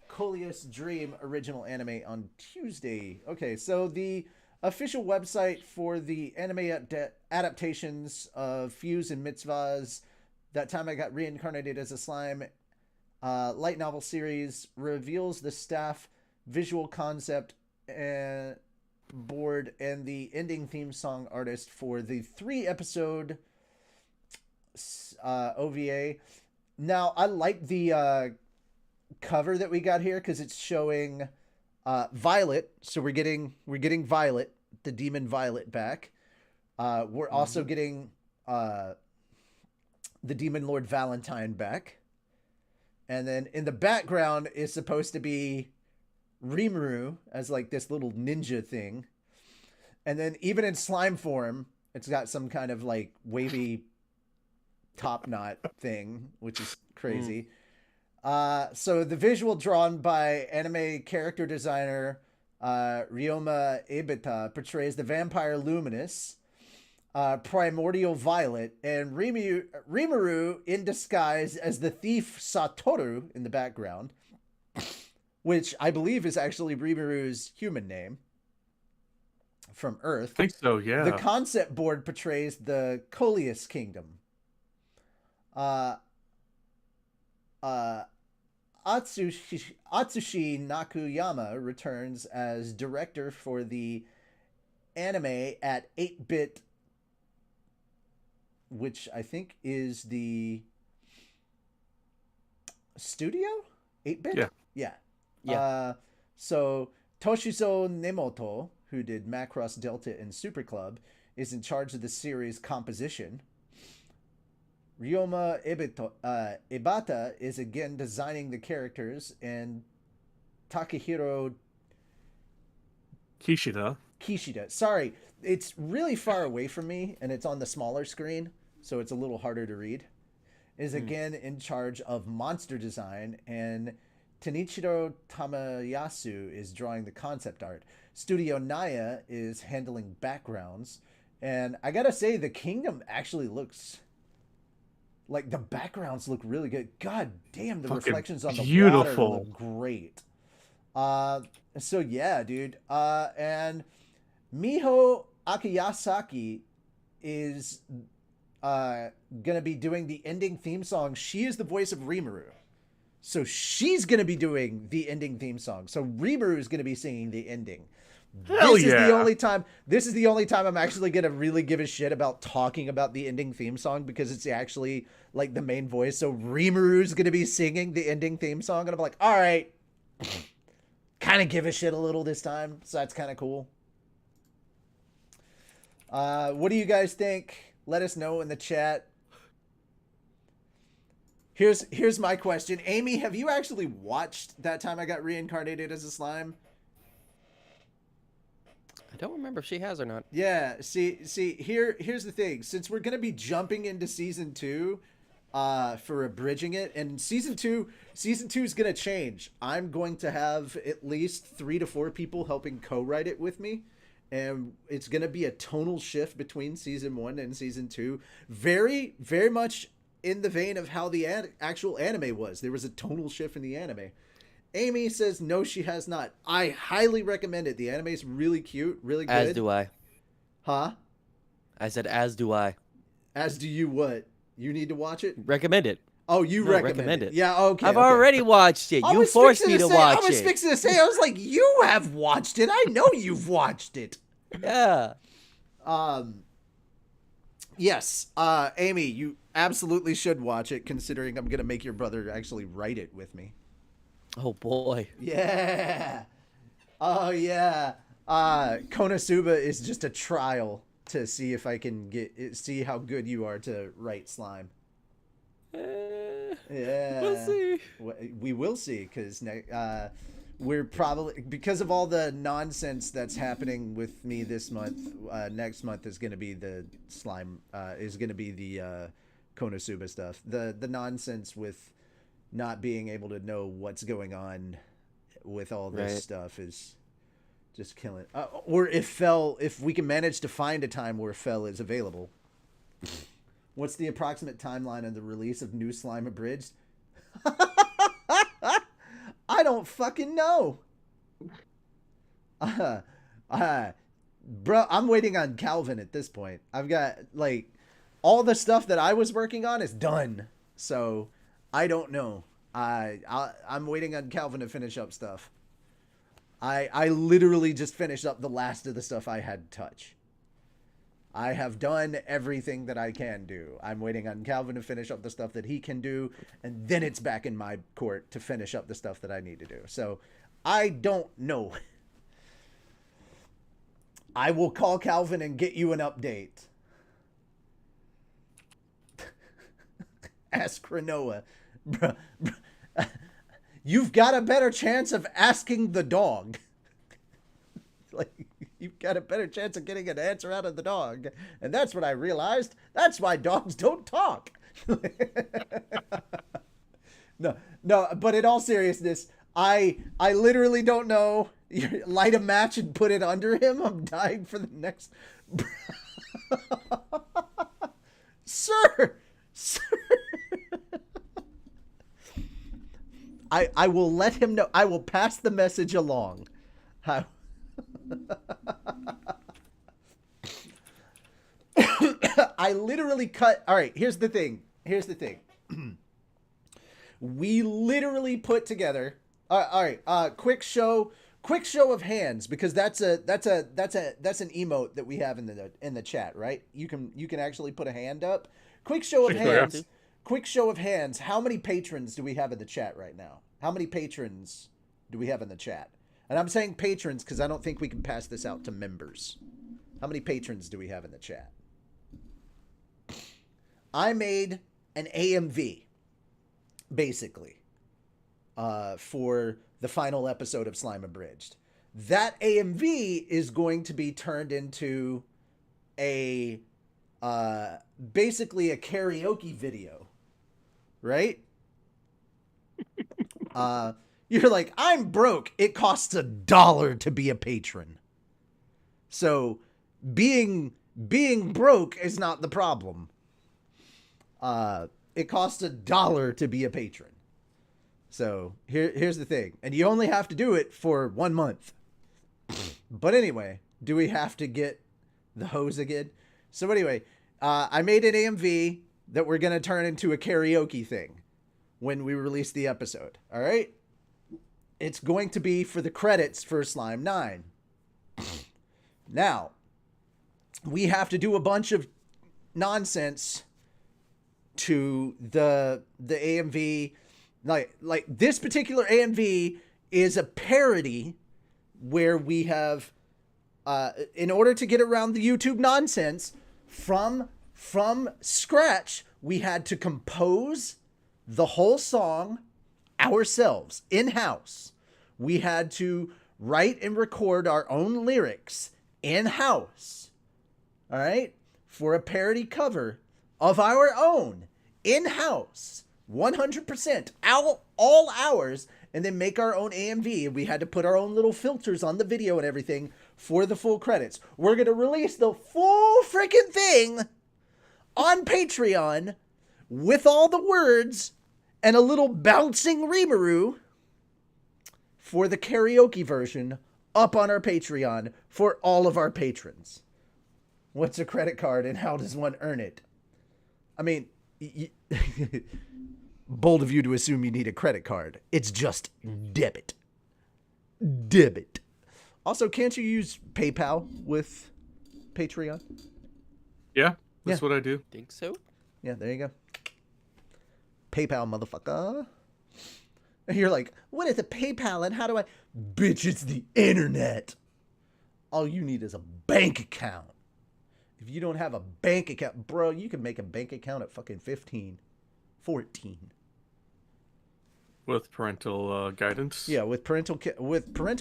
S1: Coleus Dream original anime on Tuesday. Okay, so the official website for the anime adaptations of Fuse and Mitzvahs, That Time I Got Reincarnated as a Slime, light novel series, reveals the staff, visual concept, and board, and the ending theme song artist for the 3-episode OVA. Now, I like the cover that we got here because it's showing Violet. So we're getting Violet, the demon Violet, back. We're also getting the demon Lord Valentine back. And then in the background is supposed to be Rimuru as like this little ninja thing. And then even in slime form, it's got some kind of like wavy top knot thing, which is crazy. So the visual drawn by anime character designer Ryoma Ebita portrays the vampire Luminous, Primordial Violet, and Rimuru in disguise as the thief Satoru in the background, which I believe is actually Rimuru's human name from Earth.
S2: I think so, yeah.
S1: The concept board portrays the Coleus Kingdom. Atsushi Nakayama returns as director for the anime at 8-bit, which I think is the studio? 8-bit?
S2: Yeah.
S3: Yeah.
S1: So Toshizo Nemoto, who did Macross Delta and Super Club, is in charge of the series composition. Ryoma Ibata is again designing the characters, and Takahiro
S2: Kishida.
S1: Sorry, it's really far away from me, and it's on the smaller screen, so it's a little harder to read. Is again in charge of monster design, and Tenichiro Tamayasu is drawing the concept art. Studio Naya is handling backgrounds, and I gotta say, the kingdom actually looks like the backgrounds look really good. God damn, the
S2: Fucking
S1: reflections on the
S2: beautiful.
S1: water look great. So yeah, dude. And Miho Akiyasaki is gonna be doing the ending theme song. She is the voice of Rimuru. So she's going to be doing the ending theme song. So Rimuru is going to be singing the ending.
S2: Hell
S1: This is
S2: yeah.
S1: the only time I'm actually going to really give a shit about talking about the ending theme song, because it's actually like the main voice. So Rimuru's going to be singing the ending theme song, and I'm like, all right, kind of give a shit a little this time. So that's kind of cool. What do you guys think? Let us know in the chat. Here's my question. Amy, have you actually watched That Time I Got Reincarnated as a Slime?
S3: I don't remember if she has or not.
S1: Yeah, see, here's the thing. Since we're gonna be jumping into season 2, for abridging it, and season two is gonna change. I'm going to have at least 3 to 4 people helping co-write it with me, and it's gonna be a tonal shift between season 1 and season 2. Very, very much in the vein of how the actual anime was. There was a tonal shift in the anime. Amy says no, she has not. I highly recommend it. The anime is really cute, really good.
S3: As do I.
S1: Huh?
S3: I said as do I.
S1: As do you what? You need to watch it?
S3: Recommend it.
S1: Oh, you
S3: No,
S1: recommend it. Yeah, okay.
S3: I've
S1: okay.
S3: already watched it.
S1: I
S3: You
S1: was
S3: forced
S1: fixing
S3: me to
S1: say-
S3: watch
S1: I was
S3: it.
S1: fixing to say, I was like, you have watched it. I know you've watched it.
S3: Yeah.
S1: Yes, Amy, you absolutely should watch it, considering I'm going to make your brother actually write it with me.
S3: Oh boy.
S1: Yeah. Oh, yeah. Konosuba is just a trial to see if I can see how good you are to write slime. Yeah.
S3: We'll see.
S1: We will see, because we're probably, because of all the nonsense that's happening with me this month, next month is going to be the slime, is going to be the Konosuba stuff. The nonsense with not being able to know what's going on with all this
S3: Right.
S1: stuff is just killing. Or if we can manage to find a time where Fell is available. What's the approximate timeline of the release of New Slime Abridged? I don't fucking know. Bro, I'm waiting on Calvin at this point. I've got, like, all the stuff that I was working on is done. So, I don't know. I'm waiting on Calvin to finish up stuff. I literally just finished up the last of the stuff I had to touch. I have done everything that I can do. I'm waiting on Calvin to finish up the stuff that he can do, and then it's back in my court to finish up the stuff that I need to do. So, I don't know. I will call Calvin and get you an update. Ask Renoa. Bruh, you've got a better chance of asking the dog. Like, you've got a better chance of getting an answer out of the dog. And that's what I realized. That's why dogs don't talk. No, but in all seriousness, I literally don't know. You light a match and put it under him. I'm dying for the next. Sir. I will let him know. I will pass the message along. I literally cut. All right, here's the thing. We literally put together. All right. Quick show of hands, because that's an emote that we have in the chat, right? You can actually put a hand up. Quick show of hands. Quick show of hands. How many patrons do we have in the chat right now? How many patrons do we have in the chat? And I'm saying patrons because I don't think we can pass this out to members. How many patrons do we have in the chat? I made an AMV, basically, for the final episode of Slime Abridged. That AMV is going to be turned into a basically a karaoke video, right? You're like, I'm broke. It costs $1 to be a patron. So being broke is not the problem. It costs $1 to be a patron. So here's the thing. And you only have to do it for 1 month. But anyway, do we have to get the hose again? So anyway, I made an AMV that we're going to turn into a karaoke thing. when we release the episode. All right? It's going to be for the credits for Slime 9. Now, we have to do a bunch of nonsense to the AMV. Like this particular AMV is a parody where we have, in order to get around the YouTube nonsense, from scratch, we had to compose the whole song ourselves, in-house. We had to write and record our own lyrics in-house. All right? For a parody cover of our own, in-house, 100%, all ours, and then make our own AMV. We had to put our own little filters on the video and everything for the full credits. We're going to release the full freaking thing on Patreon with all the words and a little bouncing Rimuru for the karaoke version up on our Patreon for all of our patrons. What's a credit card and how does one earn it? I mean, bold of you to assume you need a credit card. It's just debit. Debit. Also, can't you use PayPal with Patreon?
S2: Yeah, that's what I do.
S3: Think so?
S1: Yeah, there you go. PayPal, motherfucker. And you're like, what is a PayPal and how do I... Bitch, it's the internet. All you need is a bank account. If you don't have a bank account, bro, you can make a bank account at fucking 15, 14.
S2: With parental guidance.
S1: Yeah, with parental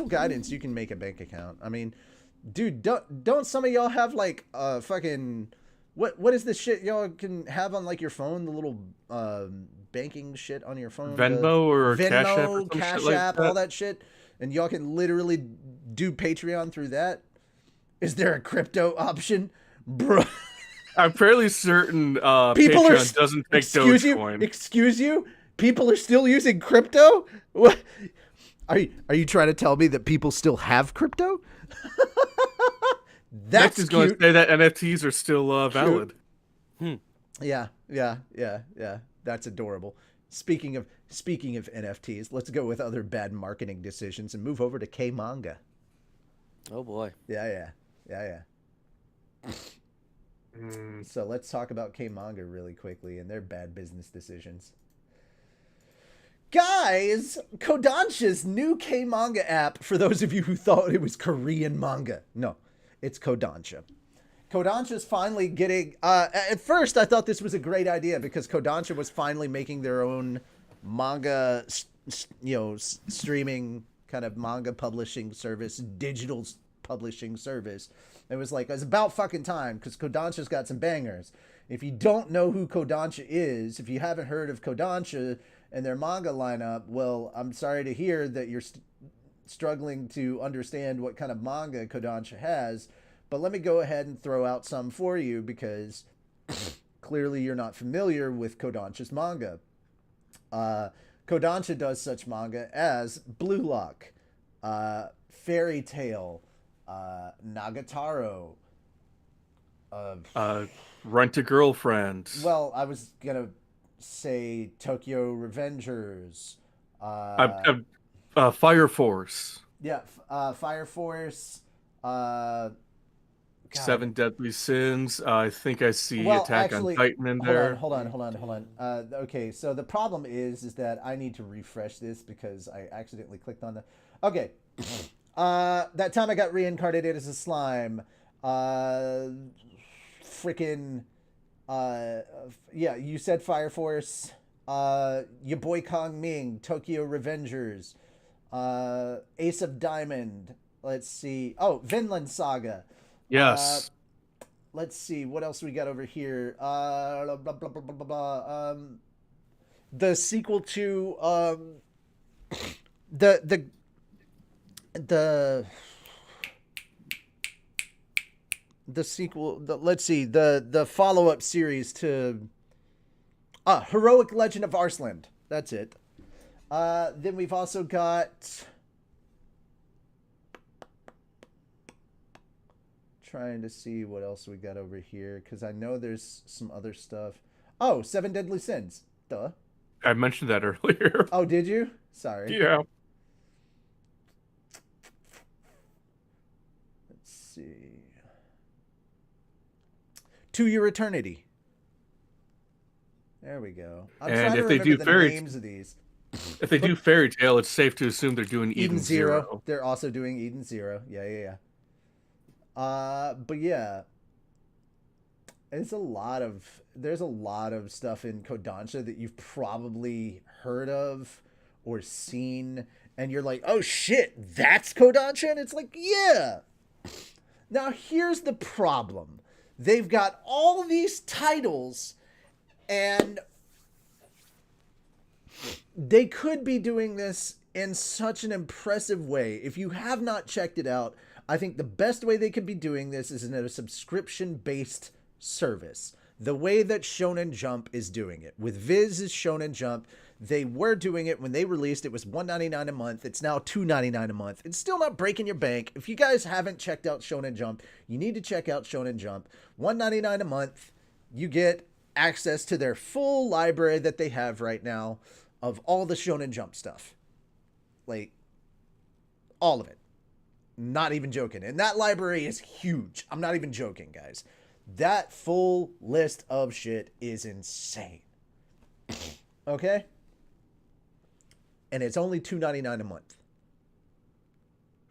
S1: guidance, you can make a bank account. I mean, dude, don't some of y'all have like fucking what is this shit y'all can have on like your phone? The little banking shit on your phone.
S2: Venmo or
S1: Venmo,
S2: Cash App, or some
S1: Cash
S2: shit like
S1: App,
S2: that.
S1: all that shit, and y'all can literally do Patreon through that. Is there a crypto option, bro?
S2: I'm fairly certain
S1: People
S2: Patreon doesn't take Dogecoin.
S1: Excuse you? People are still using crypto? What? Are you trying to tell me that people still have crypto? That's
S2: Next is going to say that NFTs are still valid.
S1: Yeah. That's adorable. Speaking of NFTs, let's go with other bad marketing decisions and move over to KManga.
S3: Oh boy.
S1: Yeah. So let's talk about KManga really quickly and their bad business decisions. Guys, Kodansha's new KManga app, for those of you who thought it was Korean manga. No, it's Kodansha. Kodansha's finally getting... at first, I thought this was a great idea because Kodansha was finally making their own manga, streaming kind of manga publishing service, digital publishing service. It was about fucking time because Kodansha's got some bangers. If you don't know who Kodansha is, if you haven't heard of Kodansha and their manga lineup, well, I'm sorry to hear that you're struggling to understand what kind of manga Kodansha has, but let me go ahead and throw out some for you because clearly you're not familiar with Kodansha's manga. Kodansha does such manga as Blue Lock, Fairy Tail, Nagatoro,
S2: Rent a Girlfriend.
S1: well, I was gonna say Tokyo Revengers,
S2: Fire Force.
S1: yeah, Fire Force, God.
S2: 7 Deadly Sins. I think I see Attack on Titan in there.
S1: Hold on. Okay, so the problem is that I need to refresh this because I accidentally clicked on the... Okay. That time I got reincarnated as a slime. Freaking... yeah, you said Fire Force. Your boy Kong Ming, Tokyo Revengers. Ace of Diamond. Let's see. Oh, Vinland Saga.
S2: Yes.
S1: Let's see what else we got over here. Blah, blah, blah, blah, blah, blah. The sequel to the sequel. Let's see the follow-up series to Heroic Legend of Arsland. That's it. Then we've also got. Trying to see what else we got over here because I know there's some other stuff. Oh, 7 Deadly Sins. Duh.
S2: I mentioned that earlier.
S1: Oh, did you? Sorry.
S2: Yeah.
S1: Let's see. To Your Eternity. There we go. I'm
S2: And
S1: trying to
S2: if they
S1: remember
S2: do
S1: the names of these.
S2: If they do Fairy Tale, it's safe to assume they're doing Eden Zero.
S1: They're also doing Eden Zero. Yeah. But yeah. There's a lot of stuff in Kodansha that you've probably heard of or seen, and you're like, oh shit, that's Kodansha? And it's like, yeah. Now here's the problem. They've got all these titles, and they could be doing this in such an impressive way. If you have not checked it out, I think the best way they could be doing this is in a subscription-based service. The way that Shonen Jump is doing it. With Viz's Shonen Jump, they were doing it when they released. It was $1.99 a month. It's now $2.99 a month. It's still not breaking your bank. If you guys haven't checked out Shonen Jump, you need to check out Shonen Jump. $1.99 a month. You get access to their full library that they have right now of all the Shonen Jump stuff. Like, all of it. Not even joking. And that library is huge. I'm not even joking, guys. That full list of shit is insane. Okay? And it's only $2.99 a month.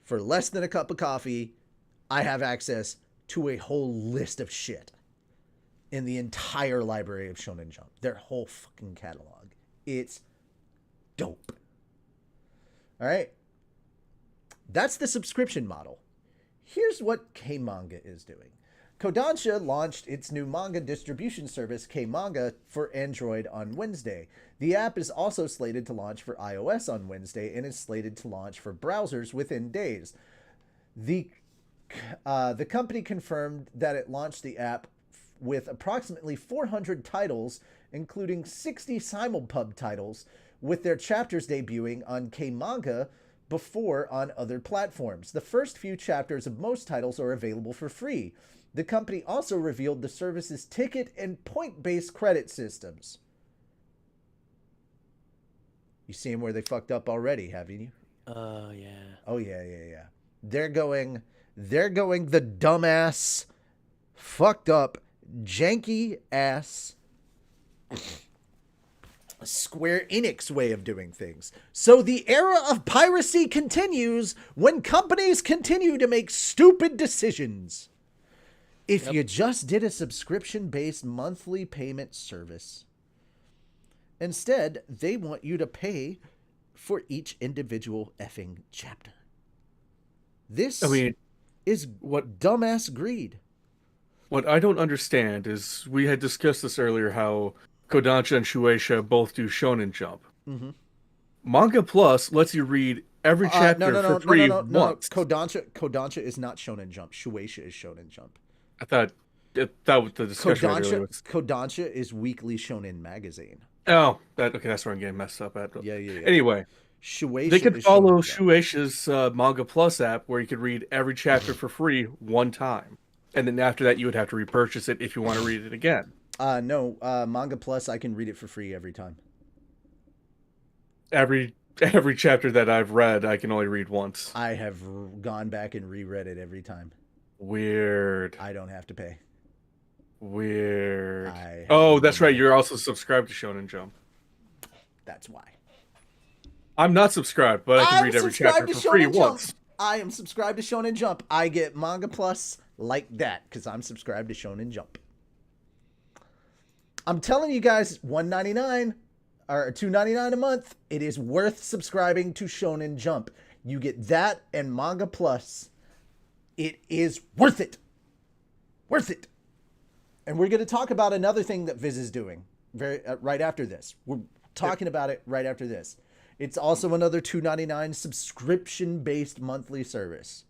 S1: For less than a cup of coffee, I have access to a whole list of shit in the entire library of Shonen Jump. Their whole fucking catalog. It's dope. All right? That's the subscription model. Here's what KManga is doing. Kodansha launched its new manga distribution service, KManga, for Android on Wednesday. The app is also slated to launch for iOS on Wednesday and is slated to launch for browsers within days. The company confirmed that it launched the app with approximately 400 titles, including 60 simulpub titles, with their chapters debuting on KManga before on other platforms. The first few chapters of most titles are available for free. The company also revealed the service's ticket and point-based credit systems. You seen where they fucked up already, haven't you?
S3: Oh, yeah.
S1: Oh, yeah. They're going the dumbass, fucked up, janky ass Square Enix way of doing things. So the era of piracy continues when companies continue to make stupid decisions. If you just did a subscription-based monthly payment service, instead, they want you to pay for each individual effing chapter. This is what dumbass greed.
S2: What I don't understand is, we had discussed this earlier, how Kodansha and Shueisha both do Shonen Jump.
S1: Mm-hmm.
S2: Manga Plus lets you read every chapter for free once.
S1: Kodansha is not Shonen Jump. Shueisha is Shonen Jump.
S2: I thought that was the discussion earlier was.
S1: Kodansha is Weekly Shonen Magazine.
S2: Oh, that's where I'm getting messed up at.
S1: Yeah.
S2: Anyway,
S1: Shueisha
S2: they could
S1: is
S2: follow
S1: Shonen
S2: Shueisha's Manga Plus app, where you could read every chapter for free one time. And then after that, you would have to repurchase it if you want to read it again.
S1: No, Manga Plus, I can read it for free every time.
S2: Every chapter that I've read, I can only read once.
S1: I have gone back and reread it every time.
S2: Weird.
S1: I don't have to pay.
S2: Weird. Oh, that's right. You're also subscribed to Shonen Jump.
S1: That's why.
S2: I'm not subscribed, but I can read every chapter for free once.
S1: I am subscribed to Shonen Jump. I get Manga Plus like that because I'm subscribed to Shonen Jump. I'm telling you guys, $1.99 or $2.99 a month. It is worth subscribing to Shonen Jump. You get that and Manga Plus. It is worth it. Worth it. And we're going to talk about another thing that Viz is doing right after this. We're talking about it right after this. It's also another $2.99 subscription-based monthly service.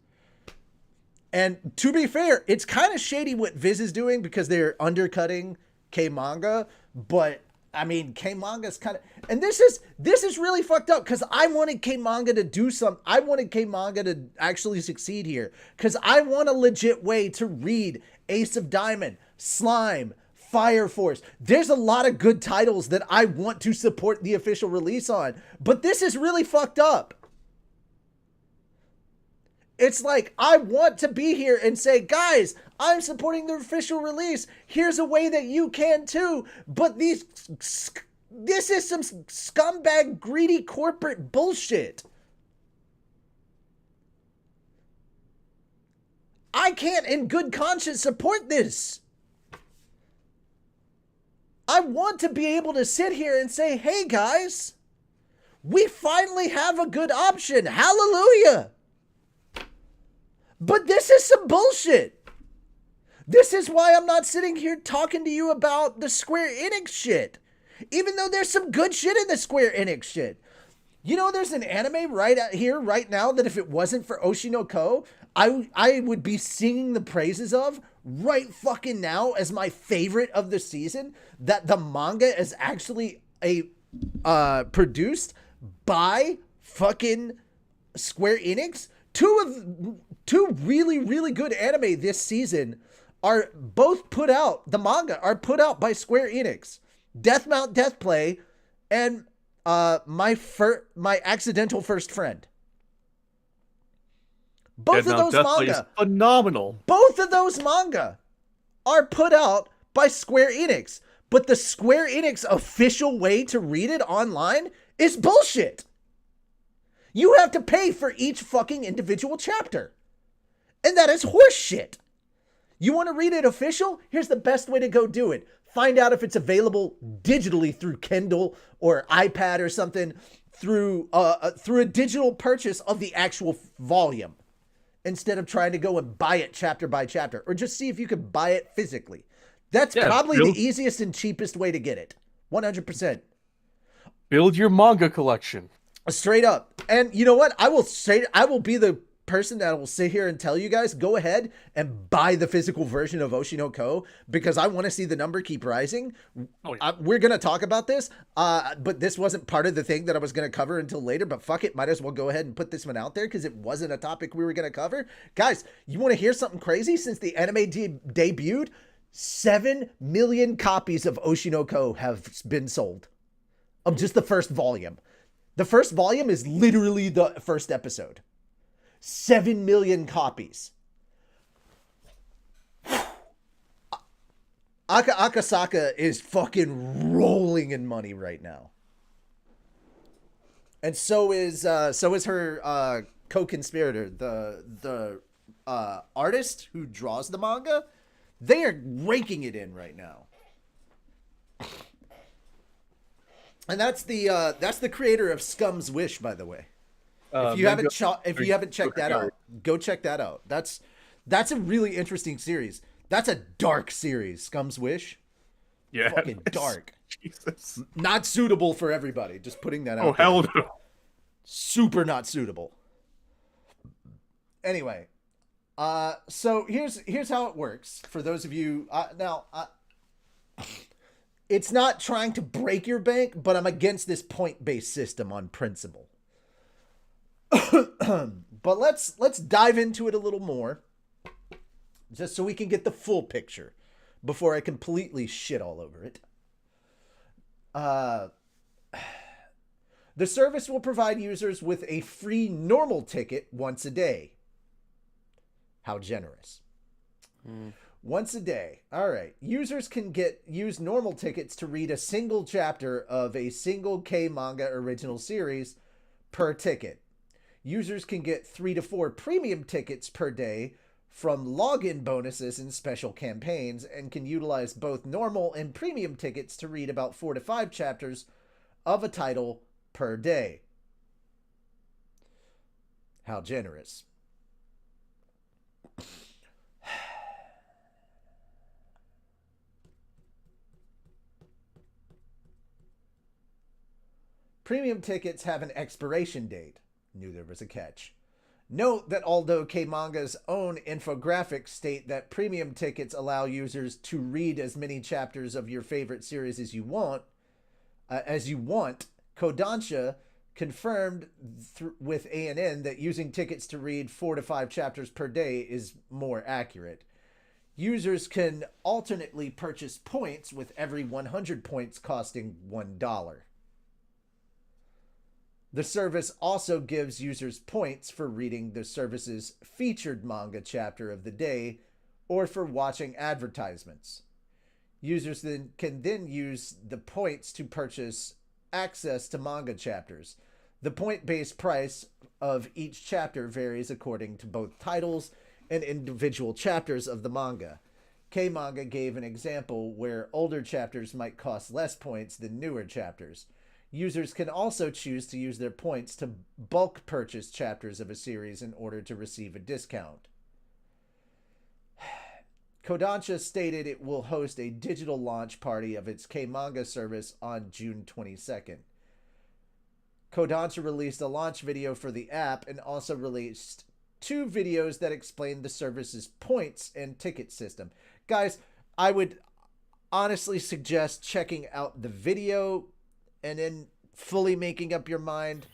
S1: And to be fair, it's kind of shady what Viz is doing because they're undercutting KManga, but I mean, KManga's kind of, and this is really fucked up because I wanted KManga to do some. I wanted KManga to actually succeed here because I want a legit way to read Ace of Diamond, Slime, Fire Force. There's a lot of good titles that I want to support the official release on, but this is really fucked up. It's like, I want to be here and say, guys, I'm supporting the official release. Here's a way that you can too. But this is some scumbag, greedy corporate bullshit. I can't in good conscience support this. I want to be able to sit here and say, hey guys, we finally have a good option. Hallelujah. But this is some bullshit. This is why I'm not sitting here talking to you about the Square Enix shit. Even though there's some good shit in the Square Enix shit. You know, there's an anime right out here, right now, that if it wasn't for Oshinoko, I would be singing the praises of right fucking now as my favorite of the season. That the manga is actually produced by fucking Square Enix. Two really, really good anime this season are both put out. The manga are put out by Square Enix. Death Mount Deathplay and my accidental first friend. Both of those manga,
S2: phenomenal.
S1: Both of those manga are put out by Square Enix, but the Square Enix official way to read it online is bullshit. You have to pay for each fucking individual chapter, and that is horseshit. You want to read it official? Here's the best way to go do it. Find out if it's available digitally through Kindle or iPad or something, through a digital purchase of the actual volume, instead of trying to go and buy it chapter by chapter, or just see if you can buy it physically. That's probably the easiest and cheapest way to get it. 100%.
S2: Build your manga collection.
S1: Straight up. And you know what? I will be the person that will sit here and tell you guys, go ahead and buy the physical version of Oshinoko, because I want to see the number keep rising.
S2: Oh, yeah.
S1: We're going to talk about this, but this wasn't part of the thing that I was going to cover until later, but fuck it, might as well go ahead and put this one out there because it wasn't a topic we were going to cover. Guys, you want to hear something crazy? Since the anime debuted, 7 million copies of Oshinoko have been sold of just the first volume. The first volume is literally the first episode. 7 million copies. Akasaka is fucking rolling in money right now. And so is her co-conspirator, the artist who draws the manga. They are raking it in right now. And that's the creator of Scum's Wish, by the way. If you haven't checked that out, go check that out. That's a really interesting series. That's a dark series, Scum's Wish.
S2: Yeah,
S1: fucking dark.
S2: Jesus,
S1: not suitable for everybody. Just putting that out.
S2: Oh hell no.
S1: Super not suitable. Anyway, so here's how it works for those of you it's not trying to break your bank, but I'm against this point-based system on principle. But let's dive into it a little more, just so we can get the full picture before I completely shit all over it. The service will provide users with a free normal ticket once a day. How generous. Once a day. All right. Users can use normal tickets to read a single chapter of a single KManga original series per ticket. Users can get 3 to 4 premium tickets per day from login bonuses and special campaigns, and can utilize both normal and premium tickets to read about 4 to 5 chapters of a title per day. How generous. Premium tickets have an expiration date. Knew there was a catch. Note that although KManga's own infographics state that premium tickets allow users to read as many chapters of your favorite series as you want, Kodansha confirmed with ANN that using tickets to read 4 to 5 chapters per day is more accurate. Users can alternately purchase points, with every 100 points costing $1. The service also gives users points for reading the service's featured manga chapter of the day or for watching advertisements. Users can then use the points to purchase access to manga chapters. The point-based price of each chapter varies according to both titles and individual chapters of the manga. KManga gave an example where older chapters might cost less points than newer chapters. Users can also choose to use their points to bulk purchase chapters of a series in order to receive a discount. Kodansha stated it will host a digital launch party of its KManga service on June 22nd. Kodansha released a launch video for the app and also released 2 videos that explain the service's points and ticket system. Guys, I would honestly suggest checking out the video and then fully making up your mind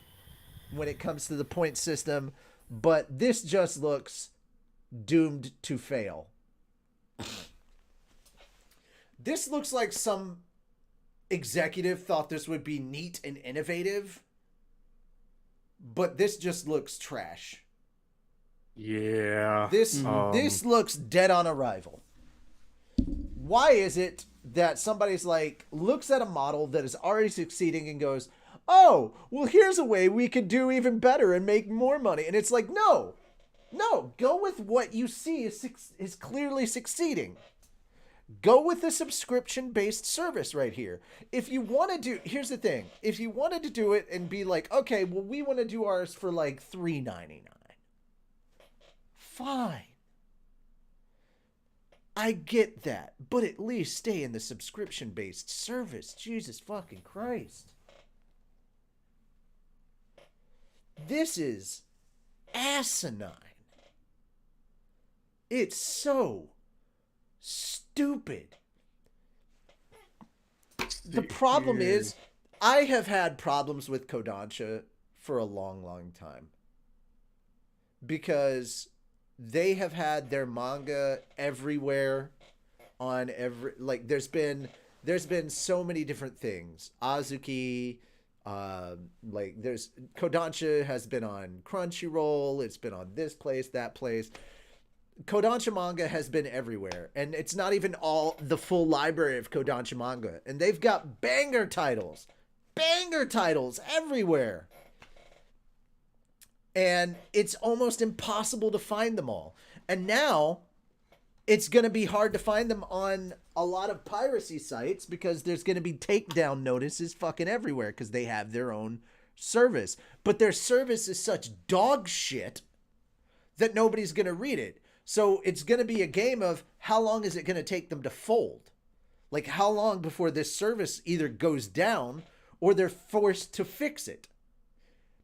S1: when it comes to the point system, but this just looks doomed to fail. This looks like some executive thought this would be neat and innovative, but this just looks trash.
S2: Yeah.
S1: This looks dead on arrival. Why is it that somebody's like, looks at a model that is already succeeding and goes, oh, well, here's a way we could do even better and make more money. And it's like, no, go with what you see is clearly succeeding. Go with the subscription-based service right here. If you want to do, here's the thing. If you wanted to do it and be like, okay, well, we want to do ours for like $3.99. Fine. I get that, but at least stay in the subscription-based service. Jesus fucking Christ. This is asinine. It's so stupid. The problem is, I have had problems with Kodansha for a long, long time. Because they have had their manga everywhere on every, like, there's been so many different things. Azuki, like, there's Kodansha has been on Crunchyroll, it's been on this place, that place. Kodansha manga has been everywhere, and it's not even all the full library of Kodansha manga, and they've got banger titles everywhere. And it's almost impossible to find them all. And now it's going to be hard to find them on a lot of piracy sites because there's going to be takedown notices fucking everywhere because they have their own service. But their service is such dog shit that nobody's going to read it. So it's going to be a game of how long is it going to take them to fold? Like, how long before this service either goes down or they're forced to fix it?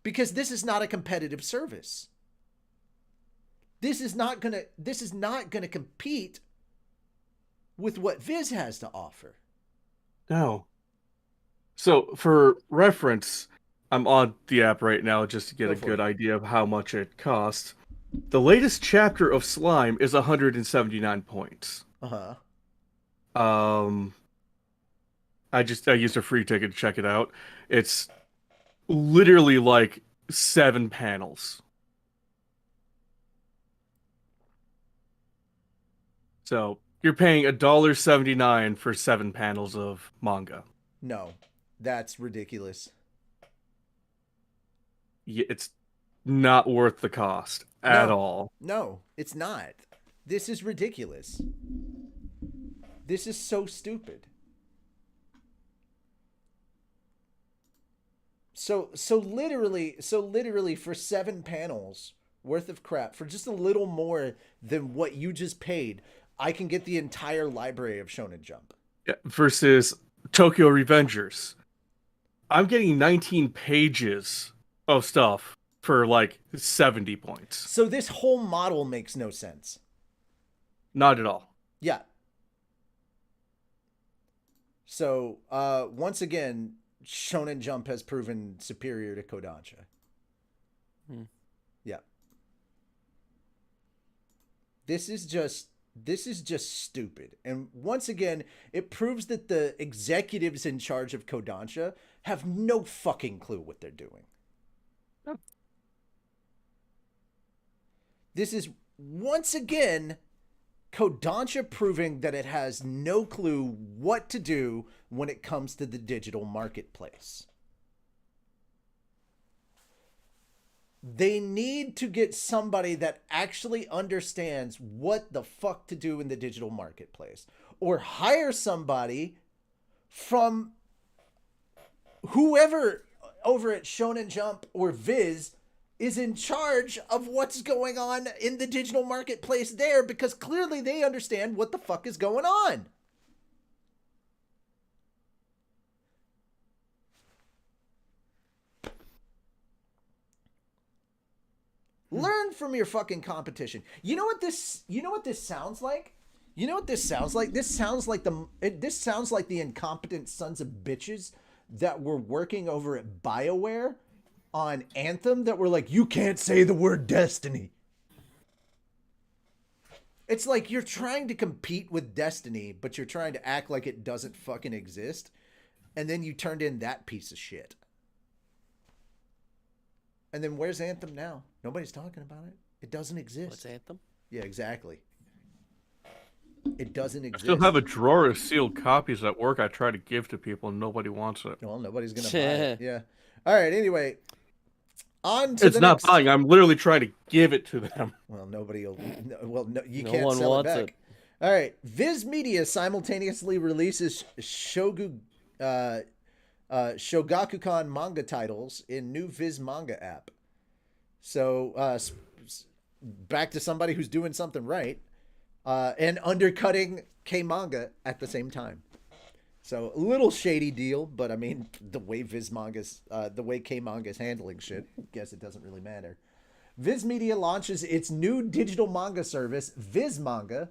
S1: Because this is not a competitive service. This is not gonna compete with what Viz has to offer.
S2: No. So for reference, I'm on the app right now just to get a good idea of how much it costs. The latest chapter of Slime is 179 points.
S1: Uh-huh.
S2: I used a free ticket to check it out. It's literally like 7 panels. So you're paying $1.79 for 7 panels of manga.
S1: No, that's ridiculous.
S2: Yeah, it's not worth the cost at all.
S1: No, it's not. This is ridiculous. This is so stupid. So literally for 7 panels worth of crap, for just a little more than what you just paid, I can get the entire library of Shonen Jump.
S2: Yeah, versus Tokyo Revengers. I'm getting 19 pages of stuff for like 70 points.
S1: So this whole model makes no sense.
S2: Not at all.
S1: Yeah. So, once again, Shonen Jump has proven superior to Kodansha. Yeah. This is just This is just stupid. And once again, it proves that the executives in charge of Kodansha have no fucking clue what they're doing.
S2: Oh.
S1: This is, once again, Kodansha proving that it has no clue what to do when it comes to the digital marketplace. They need to get somebody that actually understands what the fuck to do in the digital marketplace, or hire somebody from whoever over at Shonen Jump or Viz is in charge of what's going on in the digital marketplace there, because clearly they understand what the fuck is going on. Learn from your fucking competition. You know what this sounds like? You know what this sounds like? This sounds like the incompetent sons of bitches that were working over at BioWare on Anthem that were like, you can't say the word Destiny. It's like you're trying to compete with Destiny, but you're trying to act like it doesn't fucking exist. And then you turned in that piece of shit. And then where's Anthem now? Nobody's talking about it. It doesn't exist.
S3: What's Anthem?
S1: Yeah, exactly. It doesn't
S2: I
S1: exist.
S2: still have a drawer of sealed copies at work I try to give to people and nobody wants it.
S1: Well, nobody's going to buy it. Yeah. All right, anyway. On to
S2: It's
S1: the
S2: not
S1: next...
S2: buying. I'm literally trying to give it to them.
S1: Well, nobody will... Well, no, you
S3: No
S1: can't
S3: one
S1: sell it
S3: wants
S1: back.
S3: it.
S1: All right. Viz Media simultaneously releases Shogakukan manga titles in new Viz manga app. So, back to somebody who's doing something right, and undercutting KManga at the same time. So, a little shady deal, but I mean, the way KManga is handling shit, I guess it doesn't really matter. Viz Media launches its new digital manga service, Viz Manga,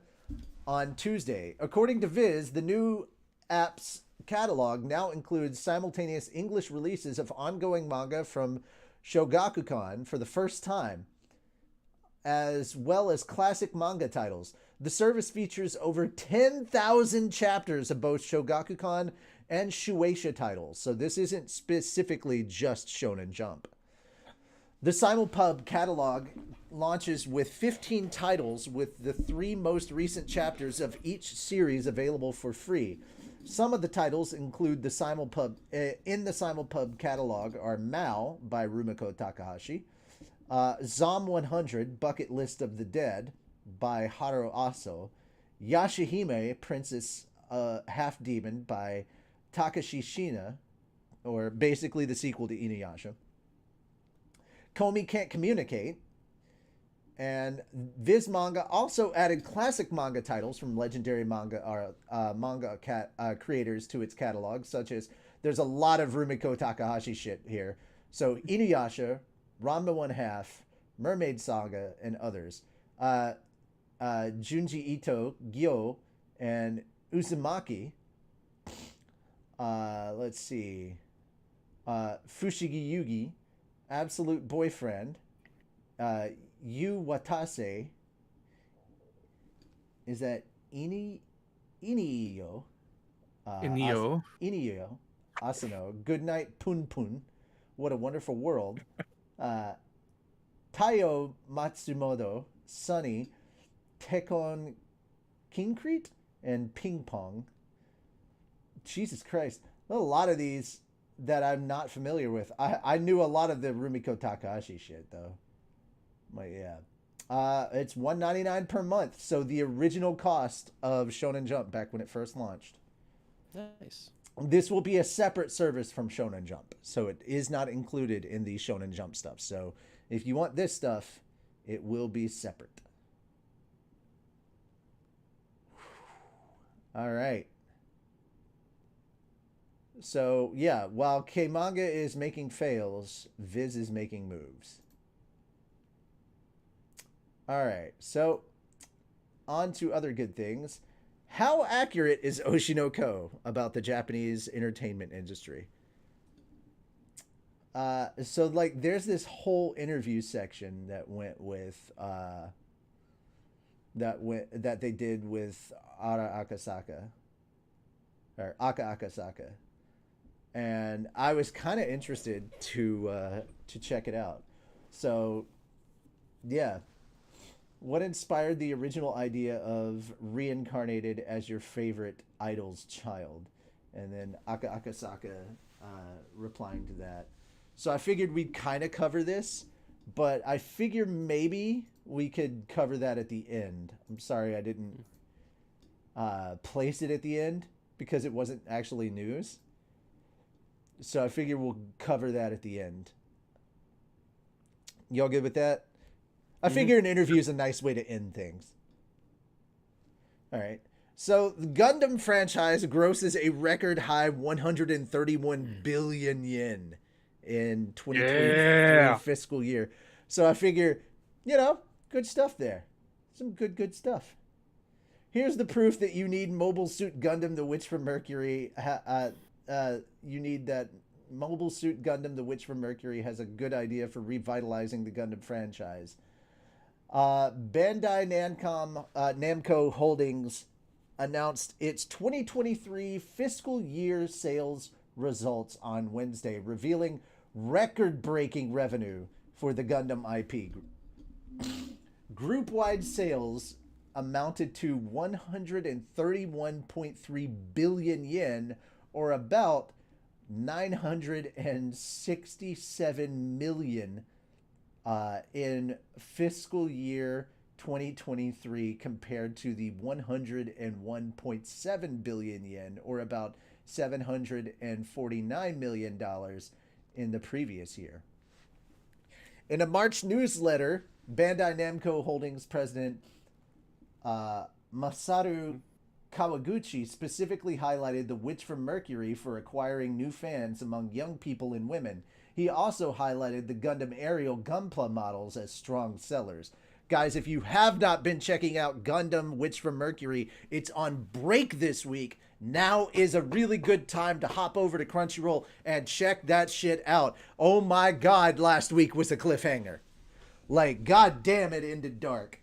S1: on Tuesday. According to Viz, the new app's catalog now includes simultaneous English releases of ongoing manga from Shogakukan for the first time, as well as classic manga titles. The service features over 10,000 chapters of both Shogakukan and Shueisha titles, so this isn't specifically just Shonen Jump. The Simulpub catalog launches with 15 titles, with the 3 most recent chapters of each series available for free. Some of the titles include the Simulpub. In the Simulpub catalog are Mao by Rumiko Takahashi, Zom 100 Bucket List of the Dead by Haruo Aso, Yashahime Princess Half Demon by Takashi Shina, or basically the sequel to Inuyasha. Komi Can't Communicate. And Viz Manga also added classic manga titles from legendary manga creators to its catalog, such as, there's a lot of Rumiko Takahashi shit here. So Inuyasha, Ranma 1/2, Mermaid Saga, and others. Junji Ito, Gyo, and Uzumaki. Let's see. Fushigi Yugi, Absolute Boyfriend. Yu Watase. Is that Inio?
S2: Inio.
S1: Inio. Asano. Goodnight Pun Pun. What a Wonderful World. Taiyo Matsumoto. Sunny. Tekon Kincrete. And Ping Pong. Jesus Christ. A lot of these that I'm not familiar with. I knew a lot of the Rumiko Takahashi shit, though. But yeah. It's $1.99 per month. So the original cost of Shonen Jump back when it first launched.
S3: Nice.
S1: This will be a separate service from Shonen Jump. So it is not included in the Shonen Jump stuff. So if you want this stuff, it will be separate. All right. So yeah, while KManga is making fails, Viz is making moves. All right, so on to other good things. How accurate is Oshinoko about the Japanese entertainment industry? So like, there's this whole interview section that went with that they did with Ara Akasaka or Aka Akasaka, and I was kind of interested to check it out. So, yeah. What inspired the original idea of Reincarnated as your favorite idol's child? And then Aka Akasaka replying to that. So I figured we'd kind of cover this, but I figure maybe we could cover that at the end. I'm sorry I didn't place it at the end because it wasn't actually news. So I figure we'll cover that at the end. Y'all good with that? I figure an interview is a nice way to end things. All right. So the Gundam franchise grosses a record high 131 billion yen in 2023 fiscal year. So I figure, good stuff there. Some good stuff. Here's the proof that you need Mobile Suit Gundam: The Witch from Mercury. You need that Mobile Suit Gundam: The Witch from Mercury has a good idea for revitalizing the Gundam franchise. Bandai Namco Holdings announced its 2023 fiscal year sales results on Wednesday, revealing record-breaking revenue for the Gundam IP. Group-wide sales amounted to 131.3 billion yen, or about 967 million in fiscal year 2023 compared to the 101.7 billion yen, or about $749 million in the previous year. In a March newsletter, Bandai Namco Holdings president Masaru Kawaguchi specifically highlighted The Witch from Mercury for acquiring new fans among young people and women. He also highlighted the Gundam Aerial Gunpla models as strong sellers. Guys, if you have not been checking out Gundam Witch from Mercury, it's on break this week. Now is a really good time to hop over to Crunchyroll and check that shit out. Oh my god, last week was a cliffhanger. Like, god damn, it ended dark.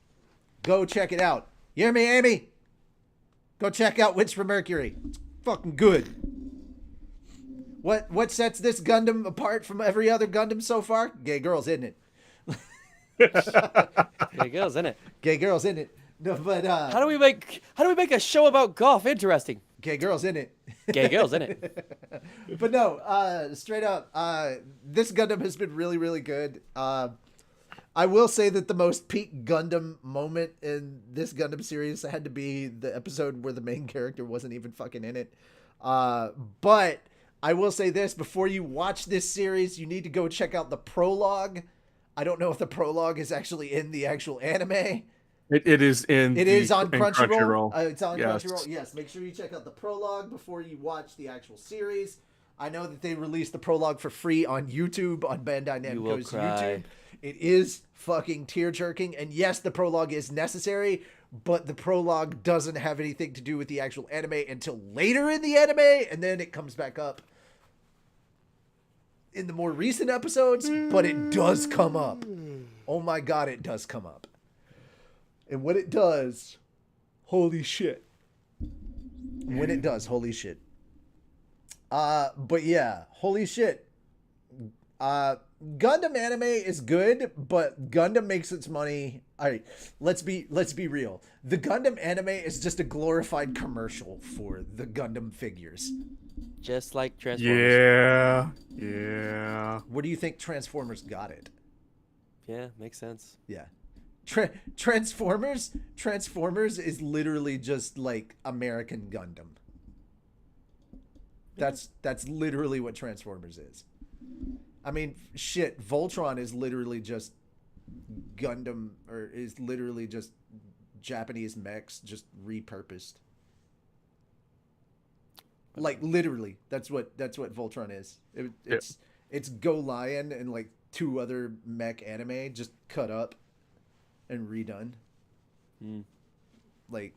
S1: Go check it out. You hear me, Amy? Go check out Witch from Mercury. It's fucking good. What sets this Gundam apart from every other Gundam so far? Gay girls, isn't it?
S3: Gay girls, isn't it?
S1: Gay girls, isn't it? No, but
S3: How do we make a show about golf interesting?
S1: Gay girls, isn't it?
S3: Gay girls, isn't it?
S1: But no, straight up, this Gundam has been really, really good. I will say that the most peak Gundam moment in this Gundam series had to be the episode where the main character wasn't even fucking in it. But I will say this, before you watch this series, you need to go check out the prologue. I don't know if the prologue is actually in the actual anime.
S2: It is in.
S1: It is on Crunchyroll.
S2: Crunchyroll.
S1: It's on
S2: Yes.
S1: Crunchyroll. Yes, make sure you check out the prologue before you watch the actual series. I know that they released the prologue for free on YouTube, on Bandai Namco's YouTube. It is fucking tear-jerking, and yes, the prologue is necessary, but the prologue doesn't have anything to do with the actual anime until later in the anime, and then it comes back up in the more recent episodes, but it does come up. Oh my god, it does come up. And when it does, holy shit. When it does, holy shit. But yeah, holy shit. Gundam anime is good, but Gundam makes its money. All right, let's be real. The Gundam anime is just a glorified commercial for the Gundam figures.
S3: Just like Transformers.
S2: Yeah.
S1: Where do you think Transformers got it?
S3: Yeah, makes sense.
S1: Yeah. Transformers is literally just like American Gundam. That's literally what Transformers is. I mean, shit, Voltron is literally just Gundam, or is literally just Japanese mechs just repurposed. Like literally, that's what Voltron is. It's Go Lion and like two other mech anime just cut up and redone. Like,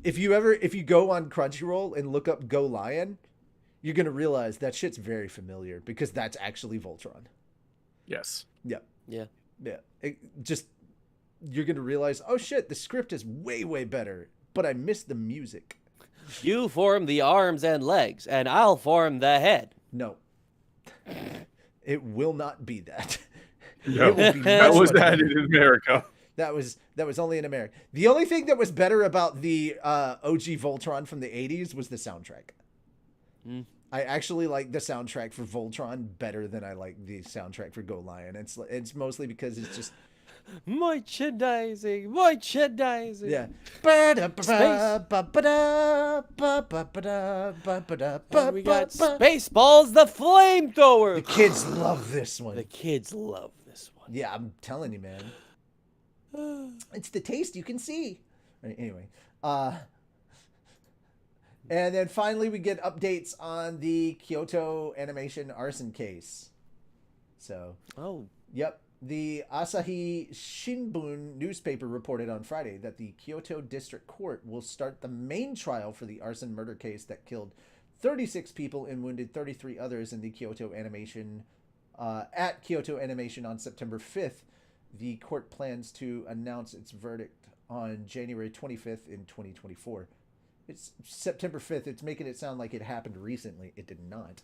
S1: if you go on Crunchyroll and look up Go Lion, you're gonna realize that shit's very familiar because that's actually Voltron.
S2: Yes.
S1: Yeah.
S3: Yeah.
S1: Yeah. It just you're gonna realize, oh shit, the script is way, way better, but I missed the music.
S3: You form the arms and legs, and I'll form the head.
S1: No. It will not be that.
S2: No,
S1: It will be
S2: that
S1: much,
S2: was
S1: much
S2: added
S1: better.
S2: in America.
S1: That was only in America. The only thing that was better about the OG Voltron from the 80s was the soundtrack. I actually like the soundtrack for Voltron better than I like the soundtrack for Go Lion. It's mostly because it's just
S3: Merchandising.
S1: yeah.
S3: And we got Spaceballs the Flamethrower.
S1: The kids love this one.
S3: The kids love this one.
S1: Yeah, I'm telling you, man. It's the taste you can see. Anyway, and then finally we get updates on the Kyoto Animation arson case. So, yep. The Asahi Shimbun newspaper reported on Friday that the Kyoto District Court will start the main trial for the arson murder case that killed 36 people and wounded 33 others in the Kyoto Animation at Kyoto Animation on September 5th. The court plans to announce its verdict on January 25th in 2024. It's September 5th. It's making it sound like it happened recently. It did not.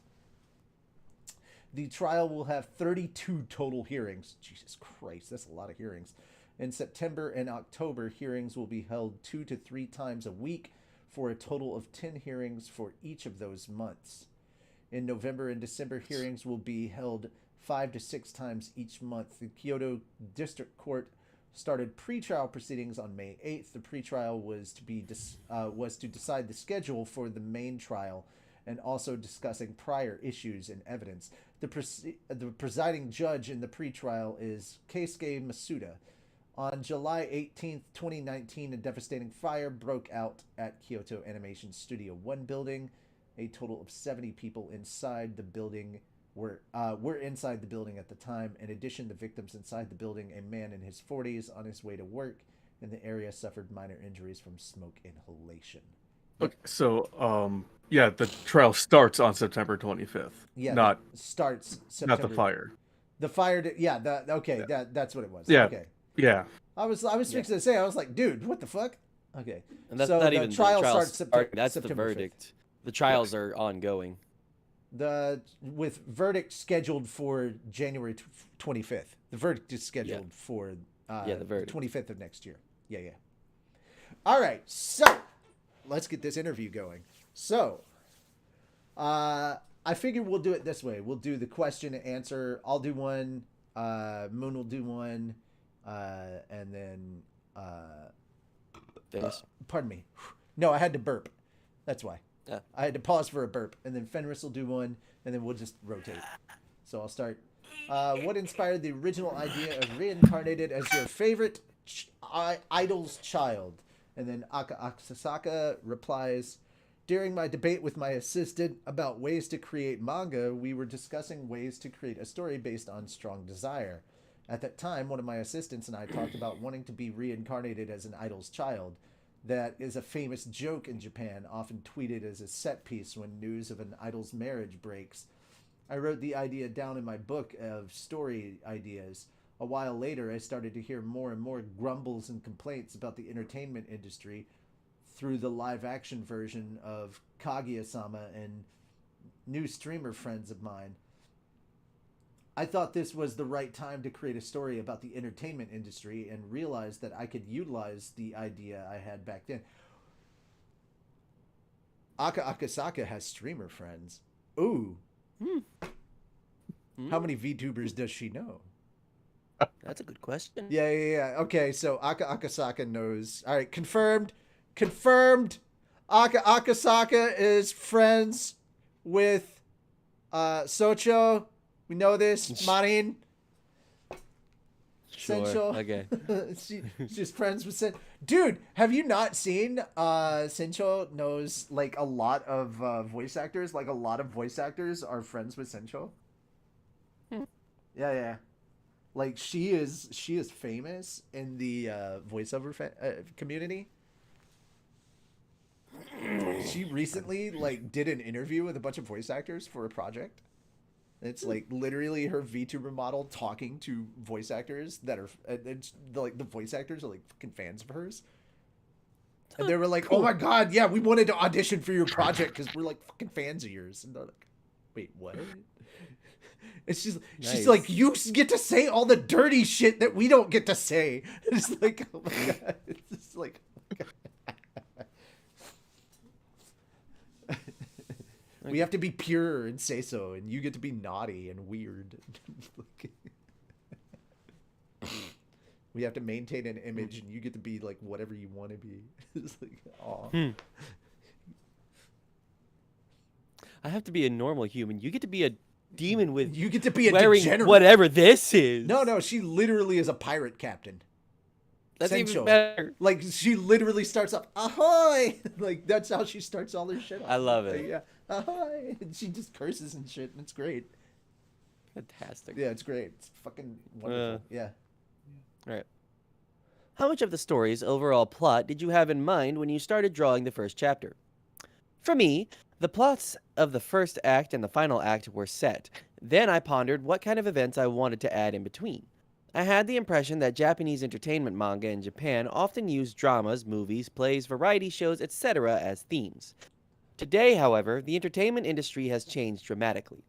S1: The trial will have 32 total hearings. Jesus Christ, that's a lot of hearings. In September and October, hearings will be held 2 to 3 times a week for a total of 10 hearings for each of those months. In November and December, hearings will be held 5 to 6 times each month. The Kyoto District Court started pretrial proceedings on May 8th. The pretrial was to decide the schedule for the main trial and also discussing prior issues and evidence. The presiding judge in the pretrial is Keisuke Masuda. On July 18th, 2019, a devastating fire broke out at Kyoto Animation Studio 1 building. A total of 70 people inside the building were inside the building at the time. In addition, the victims inside the building, a man in his 40s on his way to work in the area, suffered minor injuries from smoke inhalation.
S2: Okay, so yeah, the trial starts on September 25th.
S1: Yeah,
S2: not
S1: starts September.
S2: not the fire.
S1: The fire. That's what it was.
S2: Yeah.
S1: Okay.
S2: Yeah.
S1: I was fixing to say. I was like, dude, what the fuck? Okay.
S3: And that's
S1: So
S3: not
S1: the
S3: even
S1: trial
S3: the
S1: starts September.
S3: That's
S1: September
S3: the
S1: 5th.
S3: verdict. The trials are ongoing.
S1: With verdict scheduled for January 25th. The verdict is scheduled for
S3: the verdict.
S1: 25th of next year. Yeah. All right, so let's get this interview going. So, I figured we'll do it this way. We'll do the question and answer. I'll do one. Moon will do one, and then. Pardon me. No, I had to burp. That's why.
S3: Yeah.
S1: I had to pause for a burp, and then Fenris will do one, and then we'll just rotate. So I'll start. What inspired the original idea of Reincarnated as your favorite idol's child? And then Akasaka replies, during my debate with my assistant about ways to create manga, we were discussing ways to create a story based on strong desire. At that time, one of my assistants and I talked about wanting to be reincarnated as an idol's child. That is a famous joke in Japan, often tweeted as a set piece when news of an idol's marriage breaks. I wrote the idea down in my book of story ideas. A while later, I started to hear more and more grumbles and complaints about the entertainment industry through the live-action version of Kaguya-sama and new streamer friends of mine. I thought this was the right time to create a story about the entertainment industry and realized that I could utilize the idea I had back then. Akasaka has streamer friends. Ooh. How many VTubers does she know?
S3: That's a good question.
S1: Yeah. Okay, so Akasaka knows. All right, confirmed. Akasaka is friends with Socho. We know this, Marin.
S3: Sure.
S1: Sencho.
S3: Okay.
S1: She's friends with Sencho. Dude, have you not seen Sencho knows like a lot of voice actors? Like a lot of voice actors are friends with Sencho. Yeah. Like she is famous in the voiceover community. She recently like did an interview with a bunch of voice actors for a project. It's like literally her VTuber model talking to voice actors that are, it's like the voice actors are like fucking fans of hers. And they were like, "Oh my god, yeah, we wanted to audition for your project because we're like fucking fans of yours." And they're like, "Wait, what?" It's just she's
S3: Nice.
S1: like, "You get to say all the dirty shit that we don't get to say." It's like, oh my god, it's just like, oh my god. We have to be pure and say so, and you get to be naughty and weird. We have to maintain an image, and you get to be like whatever you want to be. It's like, aw.
S3: I have to be a normal human. You get to be a demon with
S1: You get to be a
S3: wearing
S1: degenerate.
S3: whatever this is.
S1: No, she literally is a pirate captain.
S3: That's
S1: Sencho.
S3: even better.
S1: Like, she literally starts off, ahoy! Like, that's how she starts all her shit off.
S3: I love it.
S1: Like, yeah, ahoy! And she just curses and shit, and it's great.
S3: Fantastic.
S1: Yeah, it's great. It's fucking wonderful. Yeah.
S3: All right. How much of the story's overall plot did you have in mind when you started drawing the first chapter? For me, the plots of the first act and the final act were set. Then I pondered what kind of events I wanted to add in between. I had the impression that Japanese entertainment manga in Japan often used dramas, movies, plays, variety shows, etc. as themes. Today, however, the entertainment industry has changed dramatically.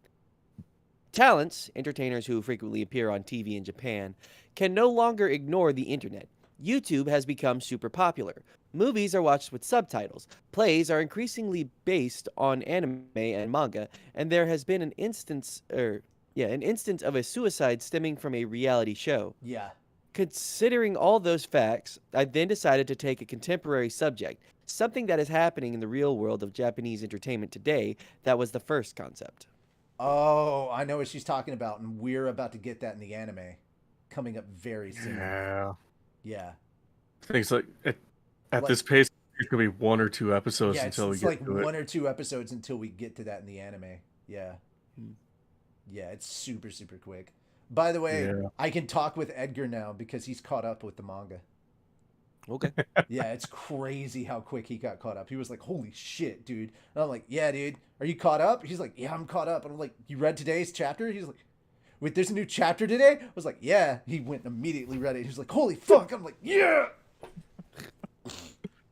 S3: Talents, entertainers who frequently appear on TV in Japan, can no longer ignore the internet. YouTube has become super popular. Movies are watched with subtitles. Plays are increasingly based on anime and manga, and there has been an instance of a suicide stemming from a reality show.
S1: Yeah.
S3: Considering all those facts, I then decided to take a contemporary subject, something that is happening in the real world of Japanese entertainment today. That was the first concept.
S1: Oh, I know what she's talking about, and we're about to get that in the anime. Coming up very soon.
S2: Yeah.
S1: Yeah.
S2: Things like at this pace, it's gonna be 1 or 2 episodes
S1: Yeah,
S2: until we
S1: it's
S2: get
S1: like
S2: to it.
S1: 1 or 2 episodes until we get to that in the anime. Yeah. Yeah, it's super, super quick. By the way,
S2: Yeah.
S1: I can talk with Edgar now because he's caught up with the manga.
S3: Okay.
S1: Yeah, it's crazy how quick he got caught up. He was like, "Holy shit, dude." And I'm like, "Yeah, dude. Are you caught up?" He's like, "Yeah, I'm caught up." And I'm like, "You read today's chapter?" He's like, "Wait, there's a new chapter today?" I was like, "Yeah." He went and immediately read it. He was like, "Holy fuck." I'm like, "Yeah."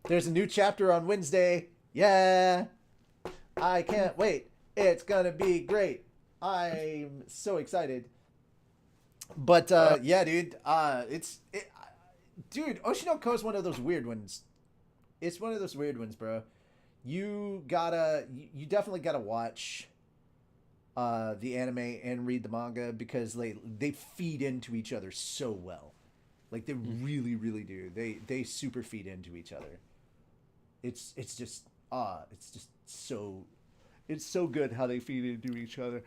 S1: There's a new chapter on Wednesday. Yeah. I can't wait. It's going to be great. I'm so excited. But yeah, dude, dude, Oshinoko is one of those weird ones. It's one of those weird ones, bro. You definitely gotta watch the anime and read the manga because they feed into each other so well. Like they really, really do. They super feed into each other. It's just so good how they feed into each other.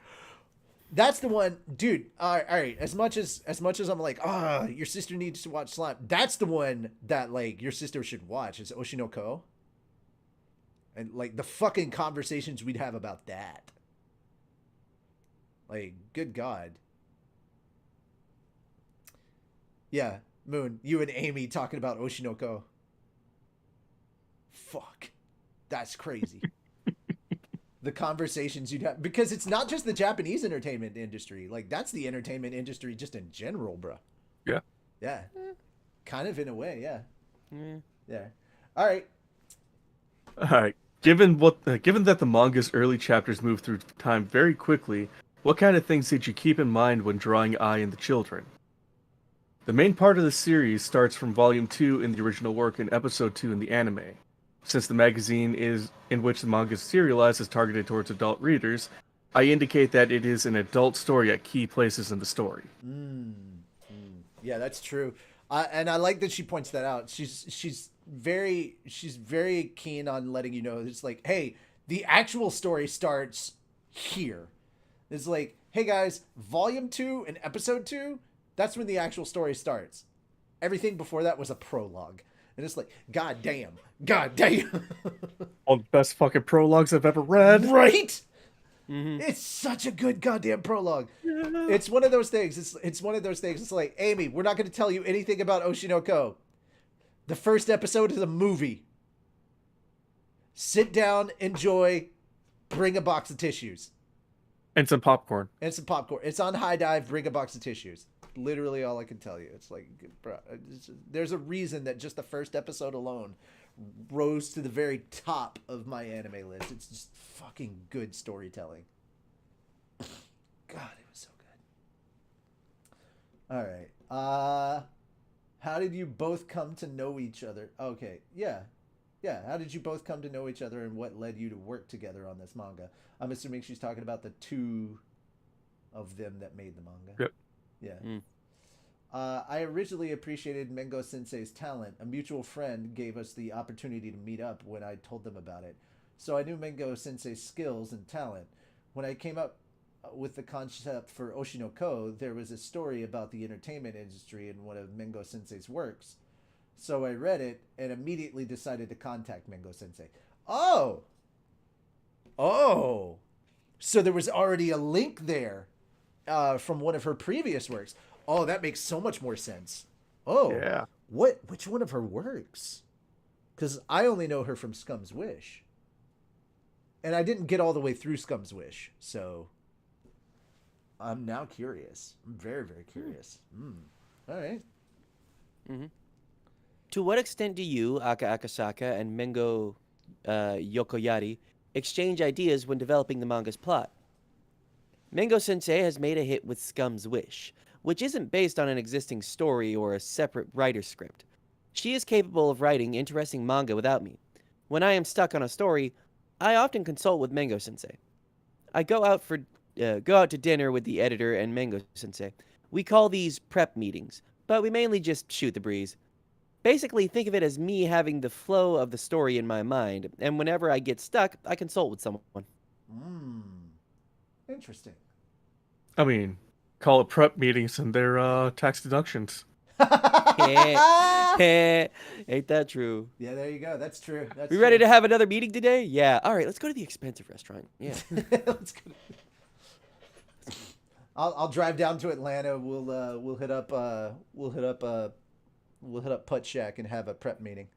S1: That's the one, dude. All right. As much as I'm like, your sister needs to watch Slime. That's the one that like your sister should watch. Is Oshinoko. And like the fucking conversations we'd have about that. Like, good God. Yeah, Moon, you and Amy talking about Oshinoko. Fuck, that's crazy. The conversations you'd have, because it's not just the Japanese entertainment industry. Like that's the entertainment industry just in general, bro.
S2: Yeah.
S1: Yeah. Kind of in a way, yeah.
S3: Mm.
S1: Yeah. All right.
S2: All right. Given that the manga's early chapters move through time very quickly, what kind of things did you keep in mind when drawing Ai and the children? The main part of the series starts from Volume 2 in the original work and Episode 2 in the anime. Since the magazine in which the manga is serialized is targeted towards adult readers, I indicate that it is an adult story at key places in the story.
S1: Yeah, that's true. And I like that she points that out. She's very keen on letting you know it's like, hey, the actual story starts here. It's like, hey guys, Volume 2 and Episode 2, that's when the actual story starts. Everything before that was a prologue. And it's like, God damn. One
S2: One of the best fucking prologues I've ever read.
S1: Right?
S3: Mm-hmm.
S1: It's such a good goddamn prologue. Yeah. It's one of those things. It's one of those things. It's like, Amy, we're not going to tell you anything about Oshinoko. The first episode is a movie. Sit down, enjoy, bring a box of tissues.
S2: And some popcorn.
S1: and some popcorn. It's on High Dive. Bring a box of tissues. Literally all I can tell you. It's like, bro, there's a reason that just the first episode alone rose to the very top of my anime list. It's just fucking good storytelling. God, it was so good. All right. How did you both come to know each other? Okay, yeah. How did you both come to know each other, and what led you to work together on this manga? I'm assuming she's talking about the two of them that made the manga.
S2: Yep.
S1: Yeah. I originally appreciated Mengo Sensei's talent. A mutual friend gave us the opportunity to meet up when I told them about it. So I knew Mengo Sensei's skills and talent. When I came up with the concept for Oshinoko, there was a story about the entertainment industry in one of Mengo Sensei's works. So I read it and immediately decided to contact Mengo Sensei. Oh! So there was already a link there from one of her previous works. Oh, that makes so much more sense. Oh,
S2: Yeah.
S1: Which one of her works? Because I only know her from Scum's Wish. And I didn't get all the way through Scum's Wish, so I'm now curious. I'm very, very curious. All right.
S3: To what extent do you, Aka Akasaka, and Mengo Yokoyari exchange ideas when developing the manga's plot? Mengo Sensei has made a hit with Scum's Wish, which isn't based on an existing story or a separate writer's script. She is capable of writing interesting manga without me. When I am stuck on a story, I often consult with Mengo Sensei. I go out to dinner with the editor and Mengo Sensei. We call these prep meetings, but we mainly just shoot the breeze. Basically, think of it as me having the flow of the story in my mind, and whenever I get stuck, I consult with someone.
S1: Interesting.
S2: I mean, call it prep meetings and their tax deductions.
S3: Ain't that true?
S1: Yeah, there you go. That's true. That's
S3: We ready to have another meeting today? Yeah. All right, let's go to the expensive restaurant. Yeah.
S1: Let's go. I'll drive down to Atlanta. We'll hit up Putt Shack and have a prep meeting.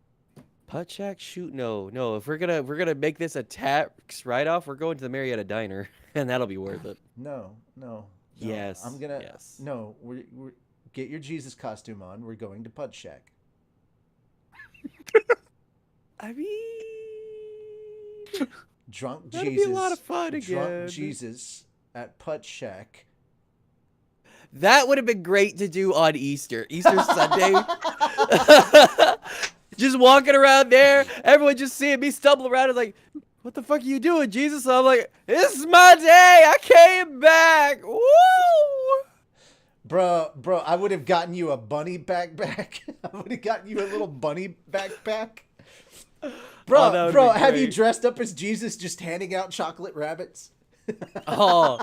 S3: Putt Shack? Shoot, no. If we're gonna make this a tax write-off, we're going to the Marietta Diner, and that'll be worth it.
S1: No.
S3: Yes.
S1: I'm gonna.
S3: Yes.
S1: No, we're get your Jesus costume on. We're going to Putt Shack.
S3: I mean,
S1: Drunk
S3: that'd
S1: Jesus.
S3: be a lot of fun again.
S1: Drunk Jesus at Putt Shack.
S3: That would have been great to do on Easter Sunday. Just walking around there, everyone just seeing me stumble around and like, what the fuck are you doing, Jesus? And I'm like, this is my day. I came back. Woo!
S1: Bro, I would have gotten you a bunny backpack. I would have gotten you a little bunny backpack. Bro, have you dressed up as Jesus just handing out chocolate rabbits?
S3: Oh,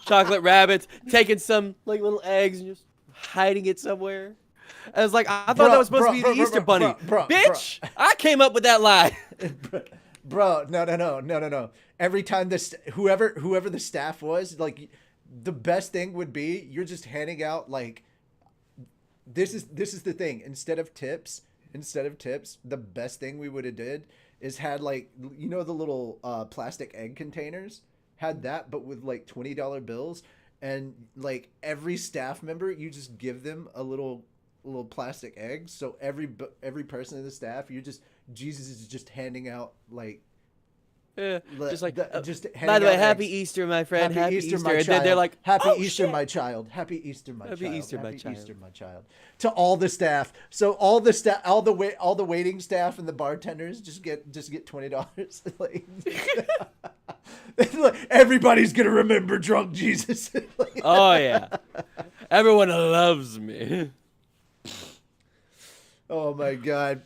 S3: chocolate rabbits, taking some like little eggs and just hiding it somewhere. I was like, I thought that was supposed to be the Easter bunny. Bitch, I came up with that lie.
S1: Bro, no. Every time whoever the staff was, like, the best thing would be you're just handing out like this is the thing. Instead of tips, the best thing we would have did is had, like, you know, the little plastic egg containers. Had that, but with like $20 bills, and like every staff member, you just give them a little plastic egg. So every person in the staff, Jesus is just handing out like.
S3: Just like,
S1: just
S3: by the way, Happy
S1: eggs.
S3: Easter, my friend. Happy Easter,
S1: my
S3: and
S1: child.
S3: then they're like,
S1: Happy
S3: oh,
S1: Easter,
S3: shit.
S1: my child. Happy Easter, my child.
S3: Happy Easter, my
S1: Happy
S3: child.
S1: Easter, my child. To all the staff. So all the waiting staff and the bartenders just get $20. Like, everybody's gonna remember drunk Jesus.
S3: Oh yeah, everyone loves me.
S1: Oh my god.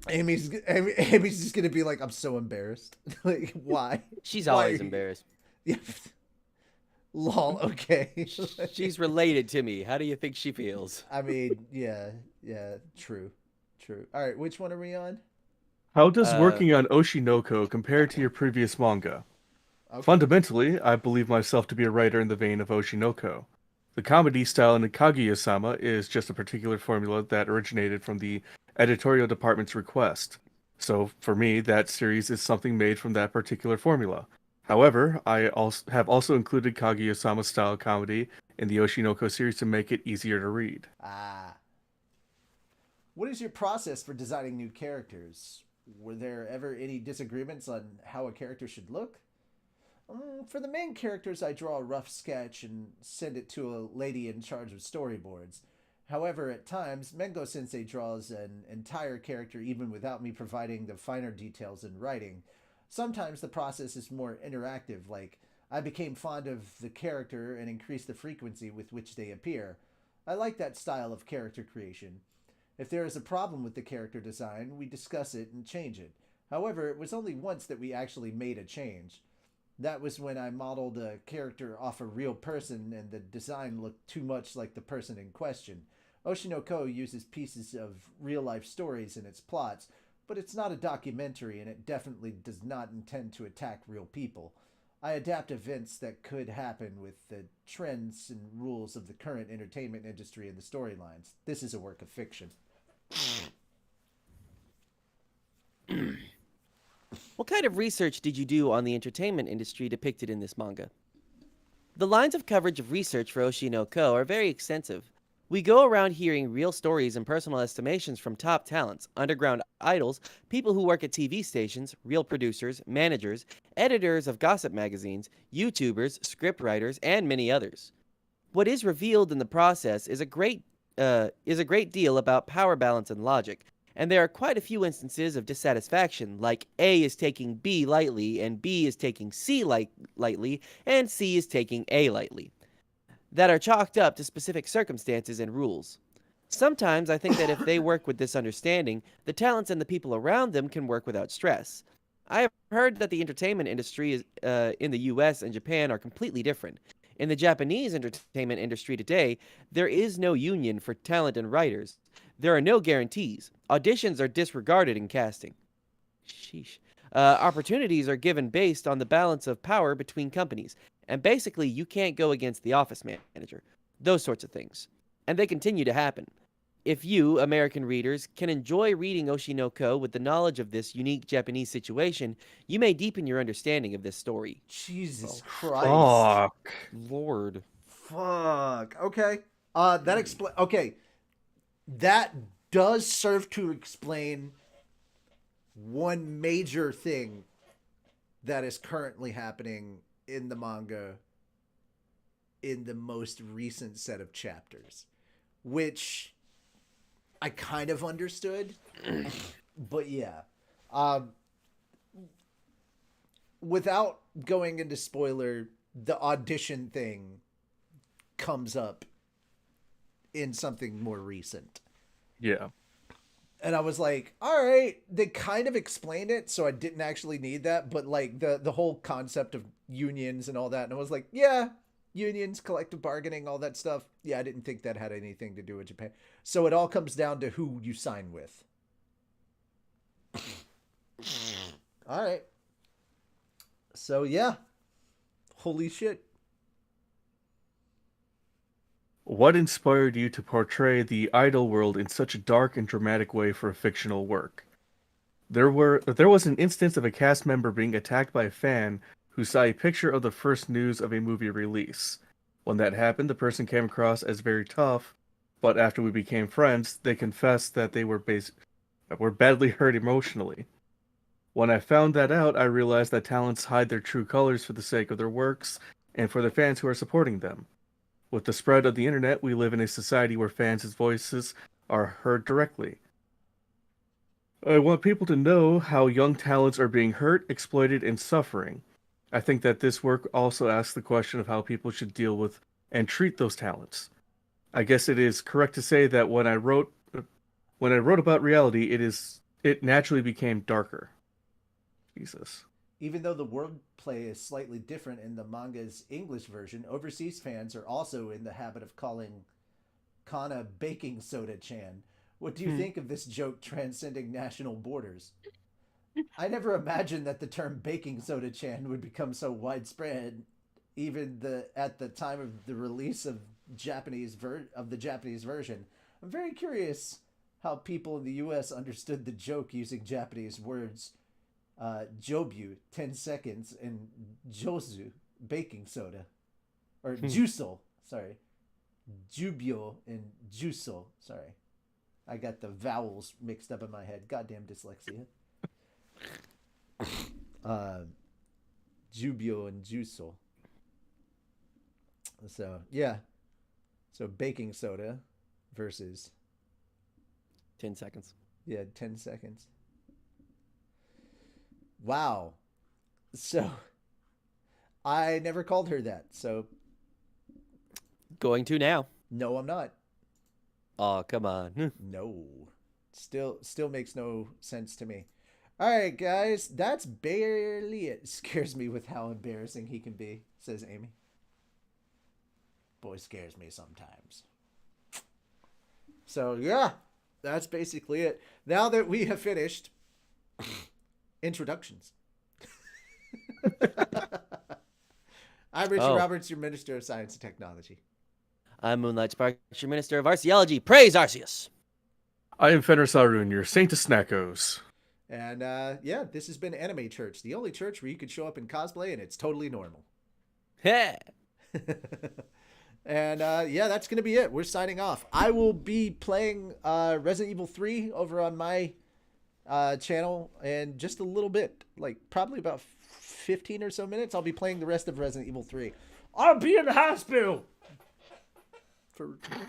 S1: Amy's just gonna be like, I'm so embarrassed. Like, why?
S3: She's
S1: Why
S3: always
S1: are you-
S3: embarrassed.
S1: Yeah. Lol. Okay.
S3: She's related to me. How do you think she feels?
S1: I mean, yeah. True. All right, which one are we on?
S2: How does working on Oshinoko compare to your previous manga?
S1: Okay.
S2: Fundamentally, I believe myself to be a writer in the vein of Oshinoko. The comedy style in Kaguya-sama is just a particular formula that originated from the editorial department's request. So, for me, that series is something made from that particular formula. However, I also included Kaguya-sama style comedy in the Oshinoko series to make it easier to read.
S1: Ah. What is your process for designing new characters? Were there ever any disagreements on how a character should look? For the main characters, I draw a rough sketch and send it to a lady in charge of storyboards. However, at times, Mengo Sensei draws an entire character even without me providing the finer details in writing. Sometimes the process is more interactive, like I became fond of the character and increased the frequency with which they appear. I like that style of character creation. If there is a problem with the character design, we discuss it and change it. However, it was only once that we actually made a change. That was when I modeled a character off a real person and the design looked too much like the person in question. Oshinoko uses pieces of real life stories in its plots, but it's not a documentary and it definitely does not intend to attack real people. I adapt events that could happen with the trends and rules of the current entertainment industry and the storylines. This is a work of fiction.
S3: What kind of research did you do on the entertainment industry depicted in this manga? The lines of coverage of research for Oshi no Ko are very extensive. We go around hearing real stories and personal estimations from top talents, underground idols, people who work at TV stations, real producers, managers, editors of gossip magazines, YouTubers, scriptwriters, and many others. What is revealed in the process is a great deal about power balance and logic, and there are quite a few instances of dissatisfaction, like A is taking B lightly, and B is taking C lightly, and C is taking A lightly, that are chalked up to specific circumstances and rules. Sometimes I think that if they work with this understanding, the talents and the people around them can work without stress. I have heard that the entertainment industry in the US and Japan are completely different. In the Japanese entertainment industry today, there is no union for talent and writers. There are no guarantees. Auditions are disregarded in casting. Sheesh. Opportunities are given based on the balance of power between companies. And basically, you can't go against the office manager. Those sorts of things. And they continue to happen. If you, American readers, can enjoy reading Oshi no Ko with the knowledge of this unique Japanese situation, you may deepen your understanding of this story.
S1: Jesus Christ.
S2: Fuck.
S3: Lord.
S1: Fuck. Okay. Okay. That does serve to explain one major thing that is currently happening in the manga in the most recent set of chapters, which I kind of understood, but yeah. Without going into spoiler, the audition thing comes up in something more recent.
S2: Yeah.
S1: And I was like, all right, they kind of explained it, so I didn't actually need that. But like the whole concept of unions and all that. And I was like, yeah, unions, collective bargaining, all that stuff. Yeah, I didn't think that had anything to do with Japan. So it all comes down to who you sign with. All right. So yeah. Holy shit.
S2: What inspired you to portray the idol world in such a dark and dramatic way for a fictional work? There was an instance of a cast member being attacked by a fan who saw a picture of the first news of a movie release. When that happened, the person came across as very tough, but after we became friends, they confessed that they were badly hurt emotionally. When I found that out, I realized that talents hide their true colors for the sake of their works and for the fans who are supporting them. With the spread of the internet, we live in a society where fans' voices are heard directly. I want people to know how young talents are being hurt, exploited, and suffering. I think that this work also asks the question of how people should deal with and treat those talents. I guess it is correct to say that when I wrote about reality, it naturally became darker. Jesus.
S1: Even though the wordplay is slightly different in the manga's English version, overseas fans are also in the habit of calling Kana baking soda chan. What do you think of this joke transcending national borders? I never imagined that the term baking soda chan would become so widespread, at the time of the release of the Japanese version. I'm very curious how people in the U.S. understood the joke using Japanese words. Jobu 10 seconds, and Josu baking soda, or Jusel. Sorry, Jubio and Jusel. Sorry, I got the vowels mixed up in my head. Goddamn dyslexia. Jubio and Jusel. So yeah, so baking soda versus
S3: 10 seconds.
S1: 10 seconds. Wow. So I never called her that. So
S3: Going to now.
S1: no, I'm not.
S3: Oh, come on.
S1: No. Still makes no sense to me. All right, guys, that's barely it. Scares me with how embarrassing he can be, says Amy. Boy scares me sometimes. So, yeah, that's basically it. Now that we have finished introductions. I'm Richard Roberts, your Minister of Science and Technology.
S3: I'm Moonlight Sparks, your Minister of Arceology. Praise Arceus!
S2: I am Fenrir Sarun, your Saint of Snackos.
S1: And yeah, this has been Anime Church, the only church where you could show up in cosplay and it's totally normal.
S3: Heh!
S1: And yeah, that's going to be it. We're signing off. I will be playing Resident Evil 3 over on my channel in just a little bit, like probably about 15 or so minutes. I'll be playing the rest of Resident Evil 3. I'll be in the hospital.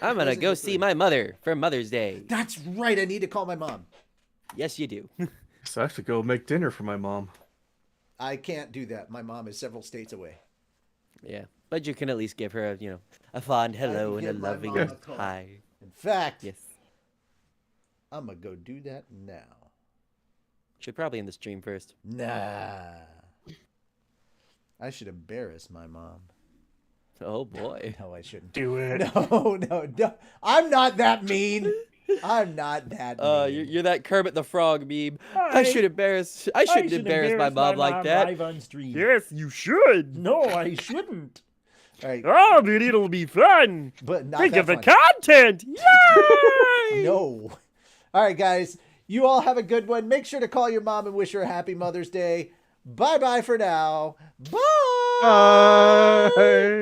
S3: I'm gonna go see my mother for Mother's Day.
S1: That's right. I need to call my mom.
S3: Yes, you do.
S2: So I have to go make dinner for my mom.
S1: I can't do that. My mom is several states away.
S3: Yeah, but you can at least give her, a fond hello and a
S1: give my
S3: loving
S1: mom a call.
S3: hi.
S1: In fact,
S3: Yes,
S1: I'm going to go do that now.
S3: should probably end the stream first.
S1: Nah. I should embarrass my mom.
S3: Oh boy.
S1: No, I shouldn't.
S2: Do it.
S1: No. I'm not that mean. I'm not that mean.
S3: You're that Kermit the Frog meme. I shouldn't embarrass my mom like that.
S6: Live on stream.
S7: Yes, you should.
S6: No, I shouldn't.
S1: All right,
S7: Oh, but it'll be fun.
S1: but not
S7: Think
S1: that
S7: of the
S1: fun.
S7: content. Yay!
S1: No. All right, guys. You all have a good one. Make sure to call your mom and wish her a happy Mother's Day. Bye-bye for now. Bye.
S2: Bye.